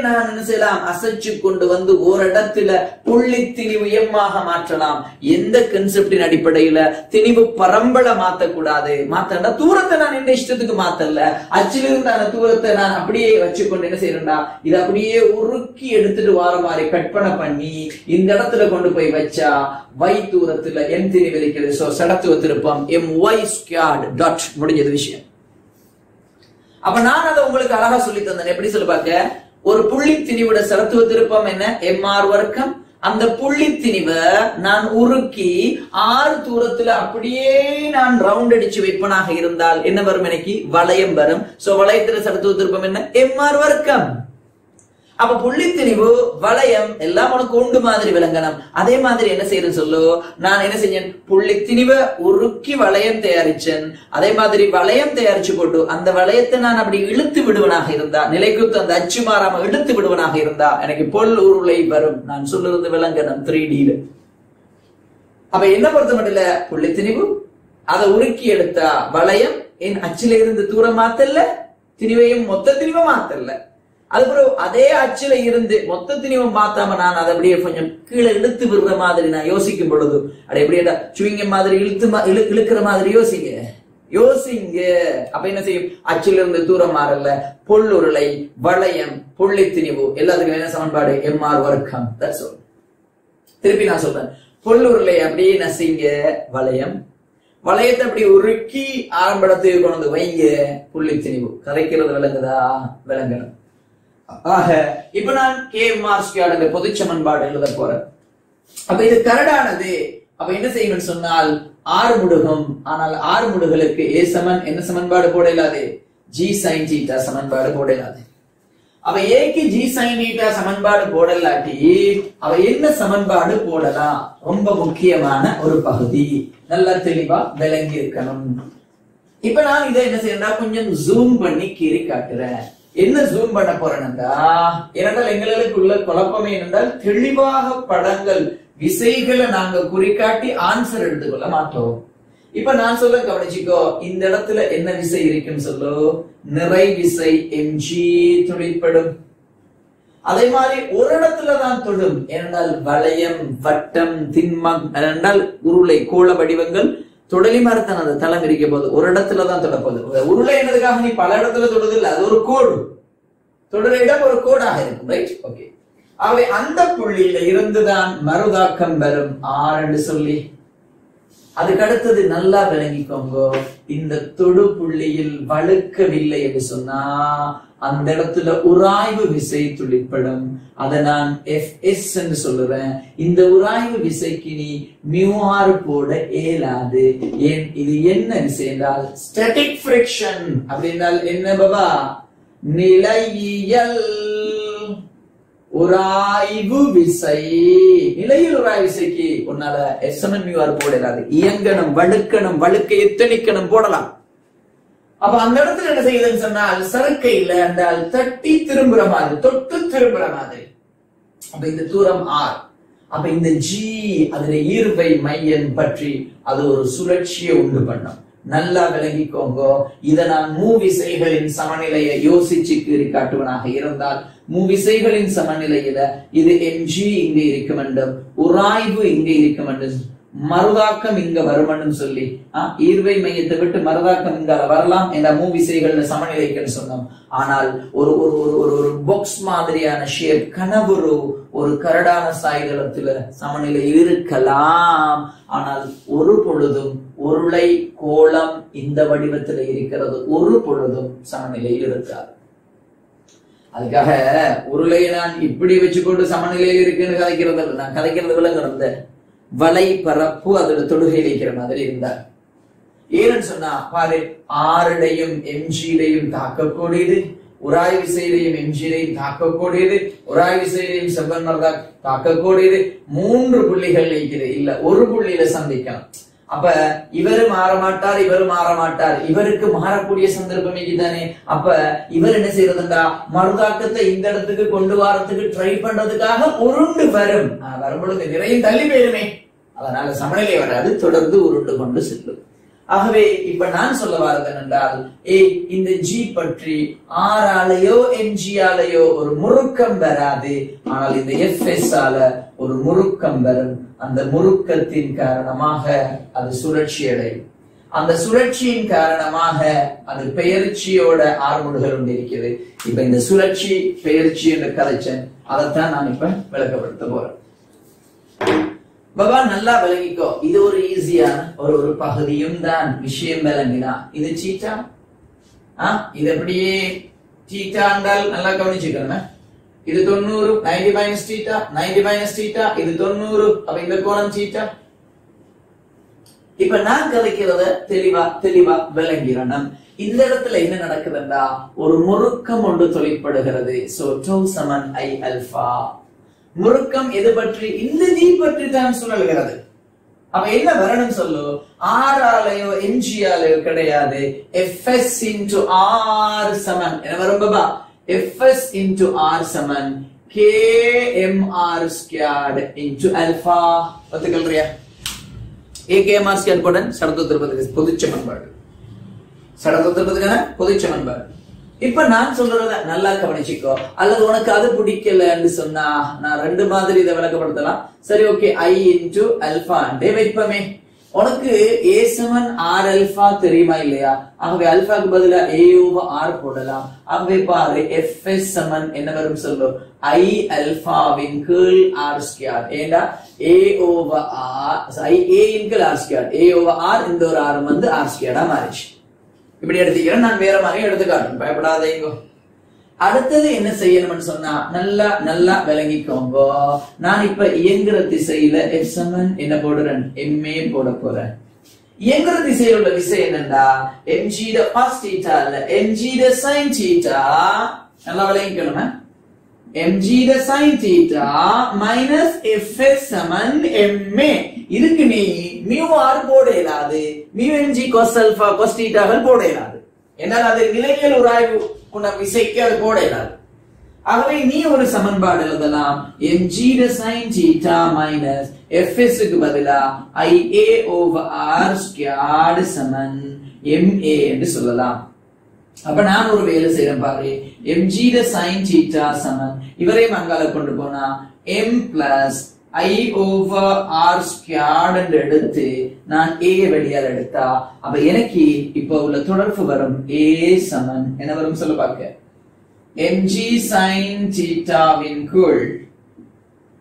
நான் என்ன செய்யலாம், அசைச்சு கொண்டு வந்து ஓரிடத்துல புள்ளி திணிவு எம்மாக மாற்றலாம். எந்த கன்செப்டின் அடிப்படையில திணிவு பரம்பளை மாத்தக்கூடாது. மாத்தா தூரத்தை நான் எந்த இஷ்டத்துக்கு மாத்தல, அச்சிலிருந்தான தூரத்தை நான் அப்படியே வச்சுக்கொண்டு என்ன செய்யறேன்டா, இது அப்படியே உருக்கி எடுத்துட்டு வர மாதிரி கற்பனை பண்ணி இந்த இடத்துல கொண்டு போய் வச்சா Y தூரத்துல M திணிவு இருக்கிறது. சோ சடத்துவ திருப்பம் My². முடிஞ்சது விஷயம். அப்ப நான் அதை உங்களுக்கு அழகா சொல்லி தந்தேன். எப்படி சொல்லி பார்க்க, ஒரு புள்ளி திணிவோட சடத்துவ திருப்பம் என்ன, MR வர்க்கம். அந்த புள்ளி திணிவை நான் உருக்கி 6 தூரத்துல அப்படியே நான் ரவுண்ட் அடிச்சு வைப்பனாக இருந்தால் என்ன வரும், எனக்கு வளையம் வரும். சோ வளையத்துல சடத்துவ திருப்பம் என்ன, MR வர்க்கம். அப்ப புள்ளி திணிவு வளையம் எல்லாம் உனக்கு ஒன்று மாதிரி விளங்கணும். அதே மாதிரி என்ன செய்யறது சொல்லு, நான் என்ன செஞ்சேன், புள்ளி திணிவை உருக்கி வளையம் தயாரிச்சேன். அதே மாதிரி வளையம் தயாரிச்சு போட்டு அந்த வளையத்தை நான் அப்படி இழுத்து விடுவனாக இருந்தா, நிலைக்குத்து அந்த அச்சு மாறாம இழுத்து விடுவனாக இருந்தா எனக்கு பொல் உருளை வரும். நான் சொல்லுறது விளங்கணும் 3D. அப்ப என்ன பொறுத்த மட்டும் இல்ல, புள்ளி திணிவு அதை உருக்கி எடுத்தா வளையம் என் அச்சில இருந்து தூரம் மாத்தல்ல, திணிவையும் மொத்த திணிவை மாத்தல்ல. அதுக்கப்புறம் அதே அச்சுல இருந்து மொத்த திணிவை மாத்தாம நான் அதை அப்படியே கொஞ்சம் கீழே இழுத்து விடுற மாதிரி நான் யோசிக்கும் பொழுது, அட எப்படியா சுவிங்க மாதிரி இழுக்கிற மாதிரி யோசிங்க. அப்ப என்ன செய்யும், அச்சில இருந்து தூரம் மாறல, பொல்லுருளை வளையம் புள்ளி திணிவு எல்லாத்துக்கும் என்ன சமன்பாடு, MR வர்க்கம். திருப்பி நான் சொல்றேன், பொல்லுருளை அப்படியே நசிங்க வளையம், வளையத்தை அப்படி உருக்கி ஆரம்பத்துக்கு கொண்டு வந்து வைங்க புள்ளி திணிவு. கதைக்கிறது விளங்குதா? விளங்கணும். ஆக இப்ப நான் KMR² பொது சமன்பாடு எழுத போறேன். அப்ப இது கரடானது. அப்ப என்ன செய்யணும்னு சொன்னால் 6 முடுகம். ஆனால் 6 முடுகளுக்கு A சமன் என்ன சமன்பாடு போட இயலாது, G sin θ சமன்பாடு போட இயலாது. அவ ஏக்கு G sin θ சமன்பாடு போடலாட்டி அவ என்ன சமன்பாடு போடலாம், ரொம்ப முக்கியமான ஒரு பகுதி, நல்லா தெளிவா விளங்கி இருக்கணும். இப்ப நான் இதை என்ன செய்யறேன், கொஞ்சம் ஜூம் பண்ணி கீறி காட்டுறேன். என்ன ஜூம் பண்ண போறேன்னா, ஏனென்றால் எங்களுக்கு உள்ள குழப்பமே என்னென்றால் தெளிவாக படங்கள் விசைகளை நாங்க குறிக்காட்டி ஆன்சர் எடுத்துக்கொள்ள மாட்டோம். இப்ப நான் சொல்ல கவனிச்சுக்கோ, இந்த இடத்துல என்ன விசை இருக்குன்னு சொல்லு. நிறை விசை mg துளிப்படும். அதே மாதிரி ஒரு இடத்துல தான் தொடும். ஏனென்றால் வளையம், வட்டம், திண்மம், என்றால் உருளை, கோள வடிவங்கள் தொடலி மரத்தான் அந்த தளம் இருக்க போது ஒரு இடத்துல தான் தொடப்போகுது. உருளை என்னதுக்காக நீ பல இடத்துல தொடுதில்லை, அது ஒரு கோடு. தொடர இடம் ஒரு கோடாக இருக்கும். Right, okay. ஆகவே அந்த புள்ளியில இருந்துதான் மறுதாக்கம் வரும் ஆர் என்று சொல்லி. அதுக்கு அடுத்தது நல்லா விளங்கிக்கோங்க, இந்த தொடு புள்ளியில் வழுக்கவில்லை என்று சொன்னா அந்த இடத்துல உராய்வு விசை துளிப்படும். அதை நான் Fs என்று சொல்லுறேன். இந்த உராய்வு விசைக்கு நீ μr போட இயலாது. ஏன்? இது என்ன விசை என்றால் ஸ்டாட்டிக் ஃபிரிக்ஷன். அப்படின்னால் என்ன பாபா? நிலையியல் உராய்வு விசை. நிலையில் உராய்வு விசைக்கு உன்னால SMMUR போடலாது. இயங்கணும், வழுக்கணும், வழுக்கை எத்தனிக்கணும் போடலாம். அப்ப அந்த இடத்துல என்ன செய்யுதுன்னு சொன்னால் சறுக்கை இல்லை என்றால் தட்டி திரும்புற மாதிரி, தொட்டு திரும்புற மாதிரி. அப்ப இந்த தூரம் R. அப்ப இந்த G அதுல ஈர்வை மையம் பற்றி அது ஒரு சுழற்சியை உண்டு பண்ணும். நல்லா விளங்கிக்கோங்க. இதை நான் மூவிசைகளின் சமநிலையை யோசிச்சு கீறி காட்டுவனாக இருந்தால், மூவிசைகளின் சமநிலையில இது mg இங்க இருக்க வேண்டும், உராய்வு இங்க இருக்க வேண்டும், மறுதாக்கம் இங்க வருமன்னு சொல்லி ஈர்வை மையத்தை விட்டு மறுதாக்கம் இங்க வரலாம் என்ற மூவிசைகள்ல சமநிலைக்குன்னு சொன்னோம். ஆனால் ஒரு ஒரு ஒரு பாக்ஸ் மாதிரியான ஷேப், கனவுரு ஒரு கரடான சாய்தளத்துல சமநிலை இருக்கலாம். ஆனால் ஒரு பொழுதும் உருளை கோளம் இந்த வடிவத்தில் இருக்கிறது ஒரு பொழுதும் சமநிலையில் இருக்காது. அதுக்காக உருளையை நான் இப்படி வச்சுக்கொண்டு சமநிலையில் இருக்குன்னு கதைக்கிறது, நான் கதைக்கிறது விளங்குறது வலை பரப்பு அதோட தொடுகையில் இருக்கிற மாதிரி இருந்தார். ஏன்னு சொன்னா பாரு, ஆறுடையும் எம்ஜிலையும் தாக்கக்கூடியது, உராய் விசையிலையும் எம்ஜிலையும் தாக்கக்கூடியது, உராய் விசையிலையும் செவ்வன் மரதா தாக்கக்கூடியது. 3 புள்ளிகள் இருக்கிறது, இல்ல ஒரு புள்ளியில சந்திக்கணும். அப்ப இவரு மாற மாட்டார், இவரு மாற மாட்டார், இவருக்கு மாறக்கூடிய சந்தர்ப்பம் தானே. அப்ப இவர் என்ன செய்யறதுண்டா, மறுதாக்கத்தை இந்த இடத்துக்கு கொண்டு வரத்துக்கு ட்ரை பண்றதுக்காக உருண்டு வரும். வரும்பொழுது நிறைய தள்ளி போயிருமே, அதனால சமநிலை வராது, தொடர்ந்து உருண்டு கொண்டு செல்லும். ஆகவே இப்ப நான் சொல்ல வரது என்னென்றால், இந்த G பற்றி ஆராலையோ எம்ஜியாலையோ ஒரு முறுக்கம் வராது. ஆனால் இந்த Fs ஆல ஒரு முறுக்கம் வரும். அந்த முறுக்கத்தின் காரணமாக அது சுழற்சி அடையும். அந்த சுழற்சியின் காரணமாக அது பெயர்ச்சியோட ஆர்முடுகள் ஒன்று இருக்கிறது. இப்ப இந்த சுழற்சி பெயர்ச்சி என்று கதைச்சேன், அதைத்தான் நான் இப்ப விளக்கப்படுத்த போறேன். பாபா நல்லா விளங்கிக்கோ, இது ஒரு ஈஸியான ஒரு பகுதியும் தான். விஷயம் விளங்கினா இது சீட்டா, இது அப்படியே சீட்டா என்றால் நல்லா கவனிச்சுக்கணும். இது 90, 90 மைனஸ் தீட்டா, 90 மைனஸ் தீட்டா, இது 90. அப்ப இந்த கோணம் தீட்டா. இப்ப நான் கதைக்கிறத தெளிவா விளங்கிறணும். இந்த இடத்துல என்ன நடக்குதுன்னா, ஒரு முறுக்கம் ஒன்று தொழிற்படுகிறது. சோ டோ சமன் I அல்பா. முறுக்கம் எது பற்றி? இந்த G பற்றி தான் சுழல்கிறது. அப்ப என்ன வரணும் சொல்லு, ஆராலையோ எம்ஜியாலையோ கிடையாது. Fs into R சமன் என்ன வரும் பாபா? Fs into R சமன் KMR squared into alpha. ஒத்துக்கல்றியா? KMR squared போட சடத்துவத்திற்கு பொதுச் சமன்பாடு, சடத்துவத்திற்கான பொதுச் சமன்பாடு. இப்ப நான் சொல்றத நல்லா கவனிச்சுக்கோ. அல்லது உனக்கு அது பிடிக்கலன்னு சொன்னா நான் 2 மாதிரி இதை விளக்கப்படுத்தலாம். சரி, ஓகே, I into alpha வைப்பமே. உனக்கு A சமன் R alpha தெரியுமா இல்லையா? ஆகவே அல்பாக்கு பதிலா A over R போடலாம். ஆகவே பாரு, Fs சமன் என்ன வரும் சொல்லு, I alpha வின் கீழ் R squared. ஏண்டா A over R, A இன் கீழ் R squared. A over R இந்த ஒரு R வந்து R squared மாறிச்சு. இப்படி எடுத்துக்கிறேன், நான் வேற மாதிரி எடுத்து காட்டுறேன், பயப்படாதீங்க. அடுத்தது என்ன செய்யணும்னு சொன்னா நல்லா விளங்கிக்கோங்க. நான் இப்ப இயங்குற திசையில F சமன் என்ன போடுறேன், MA போட போறேன். இயங்குற திசையில் உள்ள விசை என்னண்டா, mg ட cos θ இல்ல mg ட sin θ. நல்லா விளங்கிக்கணும். mg ட sin θ மைனஸ் Fs சமன் MA. இதுக்கு நீ μr போட இயலாது, μmg cos alpha cos θ போட இயலாது. என்னால் அது நிலையியல் உராய்வு விசைக்கு அது போட இயலாது. ஆகவே நீ ஒரு சமன்பாடு எழுதலாம் mg sin theta minus fs க்கு பதிலா ia over r squared சமன் ma என்று சொல்லலாம். அப்ப நான் ஒரு வேலை செய்யறேன் பாரு. mg sin theta சமன் இவரே மங்கால கொண்டு போனா m plus I over r squared என்று எடுத்து நான் a வெளியால் எடுத்தா அப்ப எனக்கு இப்ப உள்ள தொடர்பு வரும் a சமன் என்ன வரும் சொல்ல பார்க்க mg sin theta வின் கீழ்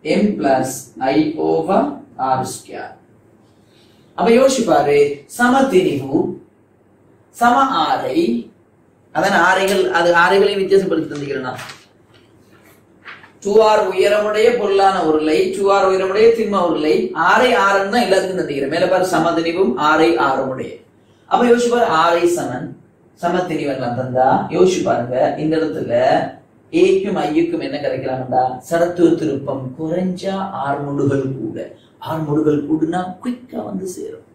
m plus I over r squared. அப்ப யோசிச்சு பாரு, சமதிரிவு சம ஆரை அதான் ஆரைகளை வித்தியாசப்படுத்தி தந்திக்கிறேன். 2r உயரமுடைய பொருளான உருளை 2r உயரமுடைய திண்ம உருளை ஆரை ஆறுன்னு எல்லாத்துக்கும் தந்திக்கிறேன். மேல பாரு சமதிரிவும் ஆரை ஆறுமுடைய. அப்ப யோசிச்சு பாரு ஆரை சமன் சமத்திரிவன் தந்தா யோசிச்சு பாருங்க இந்த இடத்துல ஏக்கும் ஐயுக்கும் என்ன கிடைக்கலாம்டா சடத்துவ திருப்பம் குறைஞ்சா ஆறுமுடுகள் கூட. ஆறுமுடுகள் கூடுனா குயிக்கா வந்து சேரும்.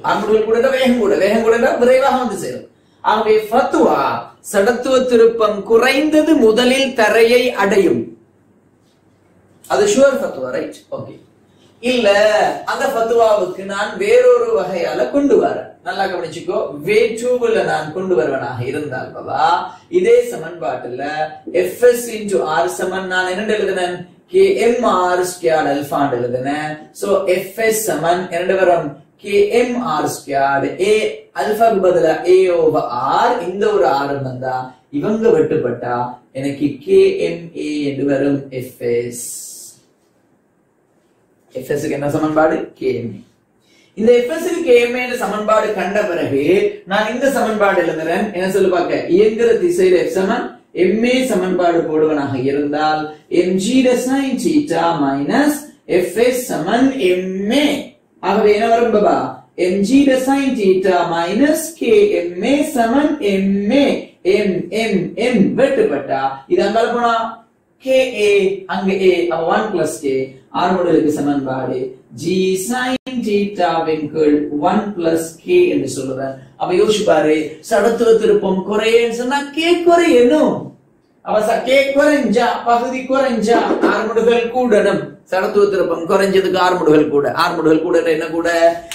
ஆறுமுடுகள் கூட வேகம் கூட விரைவாக வந்து சேரும். ஆகவே ஃபத்வா சடத்துவ திருப்பம் குறைந்தது முதலில் தரையை அடையும். அது ஷுவர் ஃபத்வா, ரைட்? ஓகே. இல்ல அந்த ஃபத்வாவுக்கு நான் வேறொரு வகையால கொண்டு வரேன். நல்லா கவனிச்சுக்கோ. V2ல நான் கொண்டு வருவனாக இருந்தால் பாபா இதே சமன்பாட்டுல fs into r சமன் நான் என்ன எழுதுனேன் kmr squared alpha எழுதுனேன். சோ fs சமன் என்ன வரும் kmr squared a alpha க்கு பதிலா a over r இந்த ஒரு r வந்தா இவங்க வெட்டுப்பட்டா எனக்கு kma என்று வரும் fs. fs க்கு என்ன சமன்பாடு kma. இந்த fs க்கு kma என்ற சமன்பாடு கண்ட பிறகு நான் இந்த சமன்பாடு எழுதுறேன். என்ன சொல்ல பார்க்க இயந்திர திசையில் f சமன் ma சமன்பாடு போடுவனாக இருந்தால் mg sin theta minus fs சமன் ma. ஆகவே என்ன வரும் Baba mg sin theta minus kma சமன் ma. m வெட்டுப்பட்டா இது அங்கால போனா ka அங்க a அப்ப 1 plus k ஆறுமுடுகளுக்கு சமன்பாடு g sin theta வின் கீழ் 1 plus k என்று சொல்லுறேன். அப்ப யோசிச்சு பாரு, சடத்துவ திருப்பம் குறையன்னு சொன்னா k குறையணும். அப்ப k குறைஞ்சா பகுதி குறைஞ்சா ஆறுமுடுகள் கூடணும். சடத்துவ திருப்பம் குறைஞ்சதுக்கு ஆறுமுடுகள் கூட. ஆறுமுடுகள் கூட என்ன கூட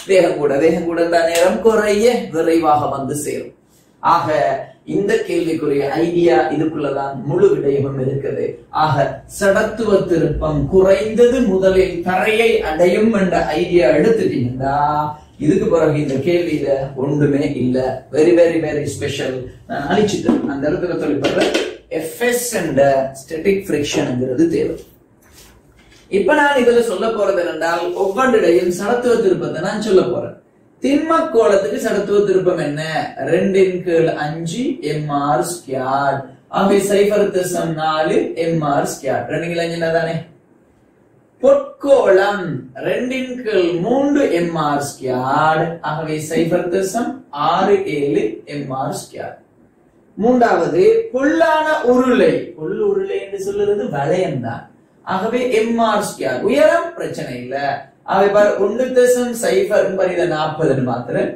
வேகம் கூட. வேகம் கூட நேரம் குறைய விரைவாக வந்து சேரும். ஆக இந்த கேள்விக்குரிய ஐடியா இதுக்குள்ளதான் முழு விடயமும் இருக்குது. ஆக சடத்துவ திருப்பம் குறைந்தது முதலில் தரையை அடையும் என்ற ஐடியா எடுத்துட்டீங்கன்னா இதுக்கு பிறகு இந்த கேள்வியில ஒன்றுமே இல்ல. Very very very special. நான் அழிச்சிட்டேன் அந்த இடத்துல சொல்லிப்படுற fs என்ற ஸ்டாட்டிக் ஃபிரிக்ஷன்ங்கிறது தேவை. இப்ப நான் இதுல சொல்ல போறது என்றால் ஒவ்வொன்றிடையும் சடத்துவ திருப்பத்தை நான் சொல்ல போறேன். திண்ம கோளத்துக்கு சடத்துவ திருப்பம் என்ன 2/5 mr squared. ஆகவே 0.4 mr squared. 2/5 தானே. பொற்கோளம் 2/3 mr squared. ஆகவே 0.67 mr squared. மூன்றாவது பொல்லான உருளை. பொல் உருளை என்று சொல்லுறது வளையம் தான். ஆகவே mr squared. உயரம் பிரச்சனை இல்ல. அவை பாரு 1.0 மாத்திரம்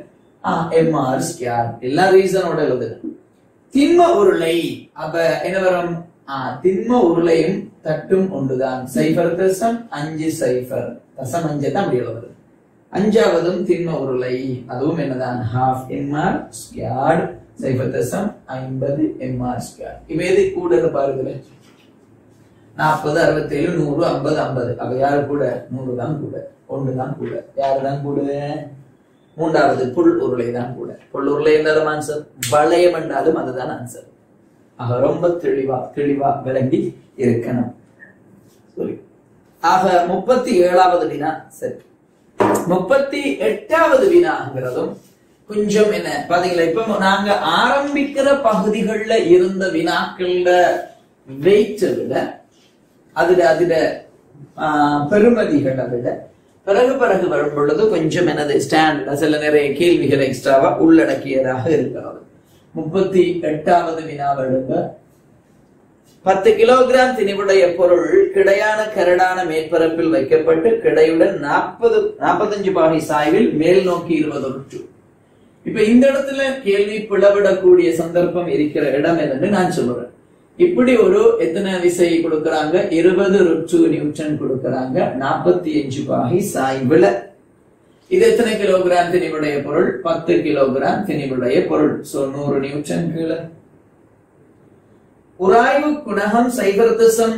mr squared. எல்லா ரீசனோட எழுதுது. திண்ம உருளை அப்ப என்ன வரும் திண்ம உருளையும் தட்டும் ஒன்றுதான். 0.50 தான் அப்படி எழுதுது. அஞ்சாவதும் திண்ம உருளை அதுவும் என்னதான் half mr squared 0.50 mr squared. இப்ப எது கூட பாருங்களேன் 40 67 100 50 50. அப்ப யாரு கூட 100 தான் கூட. 1 தான் கூட. யாருதான் கூட மூன்றாவது புல் உருளை தான் கூட. புல் உருளை என்றாலும் ஆன்சர், வளையம் என்றாலும் அதுதான் ஆன்சர். ஆக ரொம்ப தெளிவா விளங்கி இருக்கணும். சரி. ஆக 37வது வினா சரி. 38வது வினாங்கிறதும் கொஞ்சம் என்ன பாத்தீங்களா, இப்ப நாங்க ஆரம்பிக்கிற பகுதிகள்ல இருந்த வினாக்கள்ல வெயிட் விட அதுல பெருமதிகளை விட பிறகு வரும் பொழுது கொஞ்சம் என்னது ஸ்டாண்டர்ட் சில நிறைய கேள்விகளை எக்ஸ்ட்ராவா உள்ளடக்கியதாக இருக்கிறது. 38வது வினாவெடுங்க. 10 கிலோகிராம் திணிவுடைய பொருள் கிடையான கரடான மேற்பரப்பில் வைக்கப்பட்டு கிடையுடன் 45 பாகை சாய்வில் மேல் நோக்கி 20 இப்ப இந்த இடத்துல கேள்வி பிளவிடக்கூடிய சந்தர்ப்பம் இருக்கிற இடம் என்று நான் சொல்றேன். இப்படி ஒரு எத்தனை விசை கொடுக்கறாங்க 20√2 நியூட்டன் கொடுக்கறாங்க 45 பாகை சாய்வுல. இது எத்தனை கிலோகிராம் திணிவுடைய பொருள்? 10 கிலோகிராம் திணிவுடைய பொருள். சோ 100 நியூட்டன் கீழே. உராய்வு குணகம் 0.2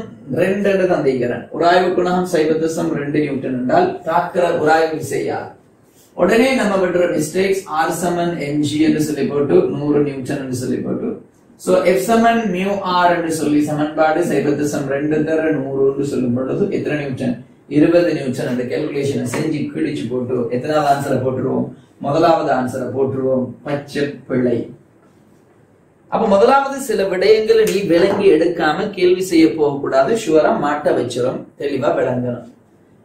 என்று தந்திக்கிறேன். உராய்வு குணகம் 0.2 நியூட்டன் என்றால் தாக்குற உராய்வு விசையா? உடனே நம்ம பண்ற மிஸ்டேக்ஸ் R சமன் mg என்று சொல்லி போட்டு 100 நியூட்டன் என்று சொல்லி போட்டு சோ F சமன் mu R என்று சொல்லி சமன்பாடு 0.2 தர 100 என்று சொல்லும் பொழுது எத்தனை நியூட்டன்? 20 நியூட்டன் என்ற கால்குலேஷனை செஞ்சு கிழிச்சு போட்டு எத்தனாவது ஆன்சரை போட்டுருவோம்? முதலாவது ஆன்சரை போட்டுருவோம். பச்சை பிள்ளை. அப்ப முதலாவது சில விடயங்களை நீ விளங்கி எடுக்காம கேள்வி செய்ய போக கூடாது. ஷுவரா மாட்ட வச்சிரும். தெளிவா விளங்கணும்.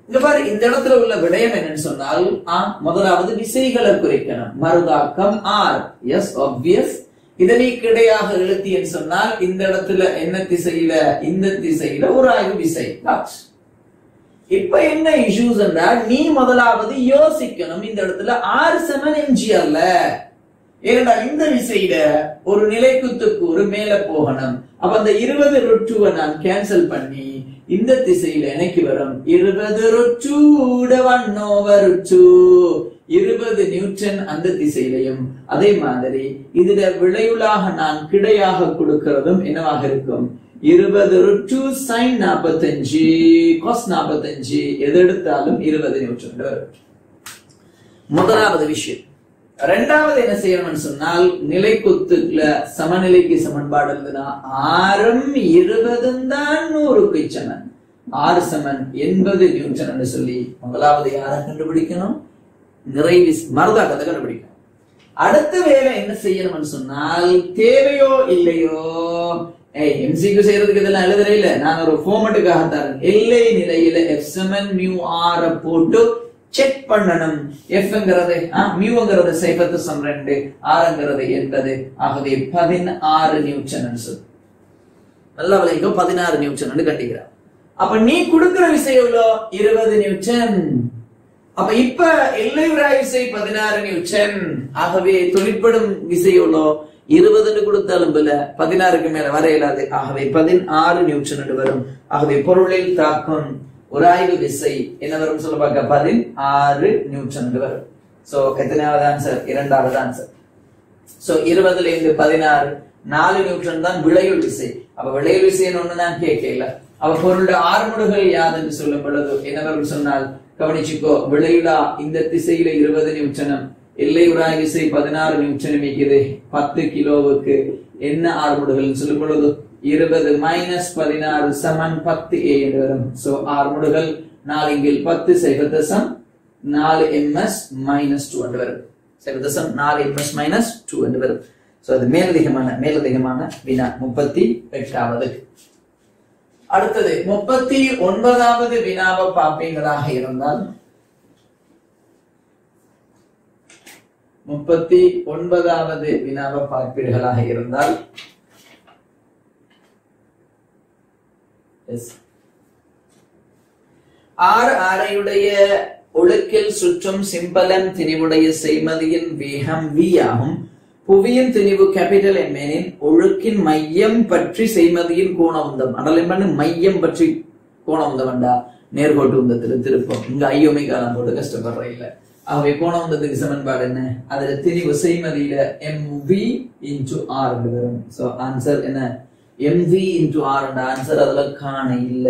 இங்க பாரு, இந்த இடத்துல உள்ள விடயம் என்னன்னு சொன்னால் முதலாவது விசைகளை குறைக்கணும். மறுதாக்கம் R. Yes obvious. இதனை கிடையாக எழுத்தின்னு சொன்னால் இந்த இடத்துல என்ன திசையில? இந்த திசையில உராய்வு விசை. இப்ப என்ன இஷ்யூஸ் என்றால் நீ முதலாவது யோசிக்கணும். இந்த இடத்துல R சமன் mg அல்ல. ஏனென்றா இந்த விசையில ஒரு நிலைக்குத்துக்கு ஒரு மேல போகணும். அப்ப அந்த 20√2 நான் கேன்சல் பண்ணி இந்த திசையில எனக்கு வரும் 20√2 20 நியூட்டன் அந்த திசையிலையும். அதே மாதிரி இதுல விளைவுளாக நான் கிடையாக கொடுக்கிறதும் என்னவாக இருக்கும்? 20√2 sin 45 cos 45 எது எடுத்தாலும் 20 நியூட்டன் வரும். முதலாவது விஷயம். இரண்டாவது என்ன செய்யணும்னு சொன்னால் நிலைக்குத்துக்குள்ள சமநிலைக்கு சமன்பாடு எழுதுனா ஆரம் 20 தான் 100க்கு சமன். R சமன் 80 நியூட்டன் என்று சொல்லி முதலாவது யாரை கண்டுபிடிக்கணும்? நிறைவு மறுதாக்கத்தை கண்டுபிடிக்கணும். அடுத்த வேலை என்ன செய்யணும்னு சொன்னால் தேவையோ இல்லையோ எம்சிக்கு செய்யறதுக்கு இதெல்லாம் எழுதுறே இல்ல, நான் ஒரு ஃபார்மட்டுக்காக தரேன். எல்லை நிலையில F சமன் mu R போட்டு செக் பண்ணணும். Fங்கிறது மியூங்கிறது 0.2 Rங்கிறது 80. ஆகவே 16 நியூட்டன். நல்லா விளைக்கும் 16 நியூட்டன் கட்டிக்கிறார். அப்ப நீ கொடுக்கிற விசை எவ்வளோ? 20 நியூட்டன். அப்ப இப்ப எல்லை உராய்வு விசை 16 நியூட்டன். ஆகவே தொழிற்படும் விசை எவ்வளோ? 20 கொடுத்தாலும் போல 16க்கு மேல வர இயலாது. ஆகவே 16 நியூட்டன் வரும். ஆகவே பொருளில் தாக்கும் உராய்வு விசை என்ன வரும் சொல்ல பார்க்க? 16 நியூட்டன் வரும். சோ எத்தனாவது ஆன்சர்? இரண்டாவது ஆன்சர். சோ 20ல இருந்து 16 4 நியூட்டன் தான் விளையுள் விசை. அப்ப விளையுள் விசைன்னு ஒண்ணு நான் கேட்கல. அவ பொருளுடைய ஆறுமுடுகள் யாது என்று சொல்லும் பொழுது என்ன வரும் சொன்னால் கவனிச்சுக்கோ. விளையுளா இந்த திசையில 20 நியூட்டனும் எல்லை உராய்வு விசை 16 நியூட்டனும் இருக்குது. 10 கிலோவுக்கு என்ன ஆறுமுடுகள் சொல்லும் பொழுது 20 மைனஸ் 16 சமன் 10 என்று வரும். சோ ஆறுமுடுகள் 4 இங்கில் 10 0.4 ms minus 2 என்று வரும். 0.4 ms minus 2 என்று வரும். சோ அது மேலதிகமான வினா 38வது. அடுத்தது 39வது வினாவை பார்ப்பீங்களாக இருந்தால் 39வது வினாவை பார்ப்பீர்களாக இருந்தால் ஆரையுடைய ஒழுக்கில் சுற்றும் சிம்பலன் திணிவுடைய செய்மதியின் வேகம் v ஆகும். புவியின் திணிவு கேபிட்டல் M எனின் ஒழுக்கின் மையம் பற்றி செய்மதியின் கோண உந்தம் அடலிம்பன்னு மையம் பற்றி கோண உந்தம் வேண்டா நேர்கோட்டு உந்தத்துல திருப்பம். இங்க ஐயோமிகாலம் போட்டு கஷ்டப்படுற இல்ல. ஆகவே கோண உந்தத்துக்கு சமன்பாடு என்ன? அதுல திணிவு செய்மதியில mv into r வரும். சோ ஆன்சர் என்ன? mv into r என்ற ஆன்சர் அதுல காண இல்ல.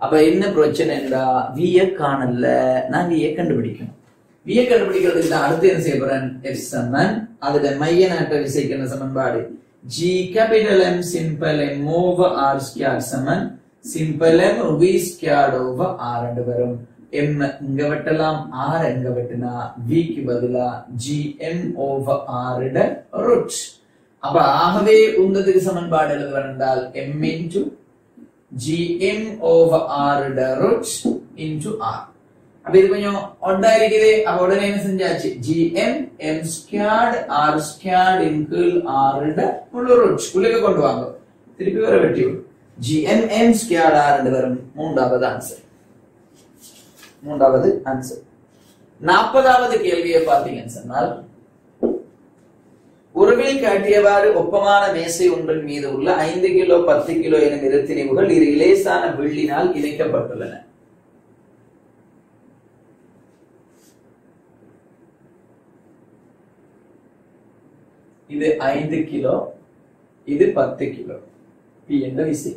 அப்ப என்ன பிரச்சனை என்றா v காணல. நான் v கண்டுபிடிக்கணும். v கண்டுபிடிக்கிறதுக்கு நான் அடுத்து என்ன செய்ய போறேன்? f சமன் அதுல மைய நாட்ட விசைக்கு என்ன சமன்பாடு? g capital M simple M over r squared சமன் simple M v squared over r என்று வரும். m இங்க வெட்டலாம், r இங்க வெட்டினா v க்கு பதிலா gm over r இட ரூட். அப்ப ஆகவே உந்ததுக்கு சமன்பாடு எழுத வேண்டால் m into gm over r இட ரூட் into r. அப்ப இது கொஞ்சம் ஒட்டா இருக்குது. அப்ப உடனே என்ன செஞ்சாச்சு? gm m squared r squared into r இட முழு ரூட் உள்ளே கொண்டு வாங்க. திருப்பி வர வெட்டி gm m squared r என்று வரும். மூன்றாவது ஆன்சர். 40வது கேள்வியை பார்த்தீங்கன்னு சொன்னால் உறவில் காட்டியவாறு ஒப்பமான மேசை ஒன்றின் மீது உள்ள 5 கிலோ 10 கிலோ எனும் இரு திணிவுகள் இரு இலேசான வெள்ளினால் இணைக்கப்பட்டுள்ளன. இது 5 கிலோ, இது 10 கிலோ. பி என்ற விசை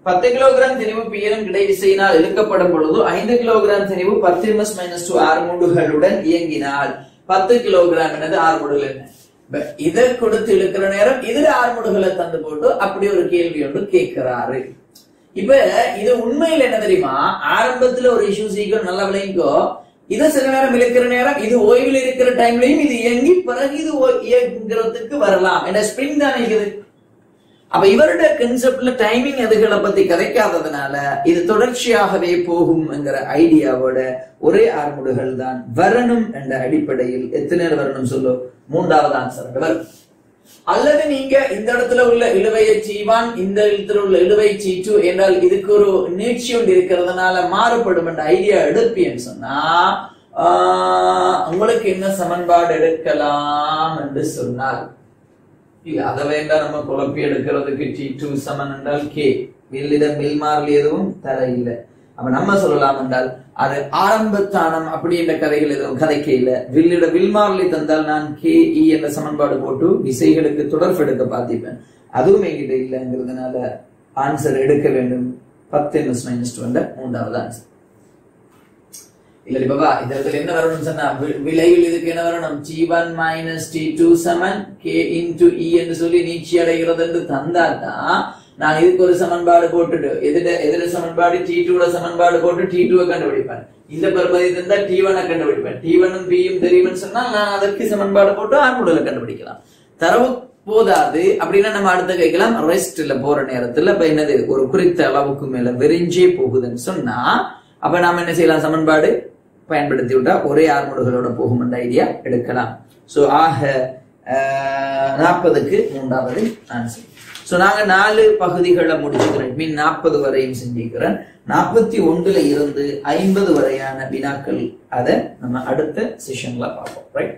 10 கிலோகிராம் திணிவு பி எனும் கிடை விசையினால் இழுக்கப்படும் பொழுது 5 கிலோகிராம் திணிவு 10 - 2 ஆர்முடுகளுடன் இயங்கினால் 10 கிலோகிராம் என்னது ஆர்முடுகள் என்ன? இதை கொடுத்து இழுக்கிற நேரம் இதுல ஆர்முடுகளை தந்து போட்டு அப்படி ஒரு கேள்வி ஒன்று கேட்கிறாரு. இப்ப இது உண்மையில் என்ன தெரியுமா, ஆரம்பத்துல ஒரு இஷ்யூ சீக்கிரம் நல்லா விளைங்கோ, இதை சில நேரம் இழுக்கிற நேரம் இது ஓய்வில் இருக்கிற டைம்லயும் இது இயங்கி பிறகு இது இயங்குறதுக்கு வரலாம். என்ன ஸ்பிரிங் தானே இருக்குது. அப்ப இவருடைய கன்செப்ட்ல டைமிங் அதுகளை பத்தி கதைக்காததுனால இது தொடர்ச்சியாகவே போகும் என்கிற ஐடியாவோட ஒரே ஆர்முடுகள் தான் வரணும் என்ற அடிப்படையில் எத்தனை வரணும் சொல்லு, மூன்றாவது ஆன்சர் வரும். அல்லது நீங்க இந்த இடத்துல உள்ள இழுவையை C1, இந்த இடத்துல உள்ள இழுவை C2 என்றால் இதுக்கு ஒரு நீட்சி ஒன்று இருக்கிறதுனால மாறுபடும் என்ற ஐடியா எடுப்பேன்னு சொன்னா உங்களுக்கு என்ன சமன்பாடு எடுக்கலாம் என்று சொன்னால், அதை வேண்டாம் நம்ம குழப்பி எடுக்கிறதுக்கு T2 சமன் என்றால் K, வில்லிடம் மில்மாறில் எதுவும் தர இல்லை. அப்ப நம்ம சொல்லலாம் என்றால் அது ஆரம்பத்தானம் அப்படி என்ற கதைகள் எதுவும் கதைக்க இல்லை. வில்லிட வில்மாறிலி தந்தால் நான் KE என்ற சமன்பாடு போட்டு விசைகளுக்கு தொடர்பு எடுக்க பார்த்திப்பேன். அதுவும் என்கிட்ட இல்லைங்கிறதுனால ஆன்சர் எடுக்க வேண்டும் 10 - -2 என்ற மூன்றாவது ஆன்சர். இல்ல பாபா இந்த இடத்துல என்ன வரணும் சொன்னா விலையில் இதுக்கு என்ன வரணும், T1 - T2 சமன் K into E என்று சொல்லி நீட்சி அடைகிறது என்று தந்தாதான் நான் இதுக்கு ஒரு சமன்பாடு போட்டுட்டு எதிர சமன்பாடு T2 சமன்பாடு போட்டு T2 கண்டுபிடிப்பேன். இந்த பெருமதி தந்தா T1 கண்டுபிடிப்பேன். T1 Bயும் தெரியும்னு சொன்னா நான் அதற்கு சமன்பாடு போட்டு ஆர்முடுகளை கண்டுபிடிக்கலாம். தரவு போதாது அப்படின்னா நம்ம அடுத்த கேட்கலாம் ரெஸ்ட்ல போற நேரத்துல இப்ப என்னது ஒரு குறித்த அளவுக்கு மேல விரிஞ்சே போகுதுன்னு சொன்னா அப்ப நாம என்ன செய்யலாம், சமன்பாடு பயன்படுத்தி விட்டா ஒரே ஆர்முடுகளோட போகும் என்ற ஐடியா எடுக்கலாம். சோ ஆக 40க்கு மூன்றாவது ஆன்சர். சோ நாங்க 4 பகுதிகளை முடிச்சுக்கிறேன், மீன் 40 வரையும் செஞ்சுக்கிறேன். 41ல இருந்து 50 வரையான வினாக்கள் அதை நம்ம அடுத்த செஷன்ல பார்ப்போம். ரைட்.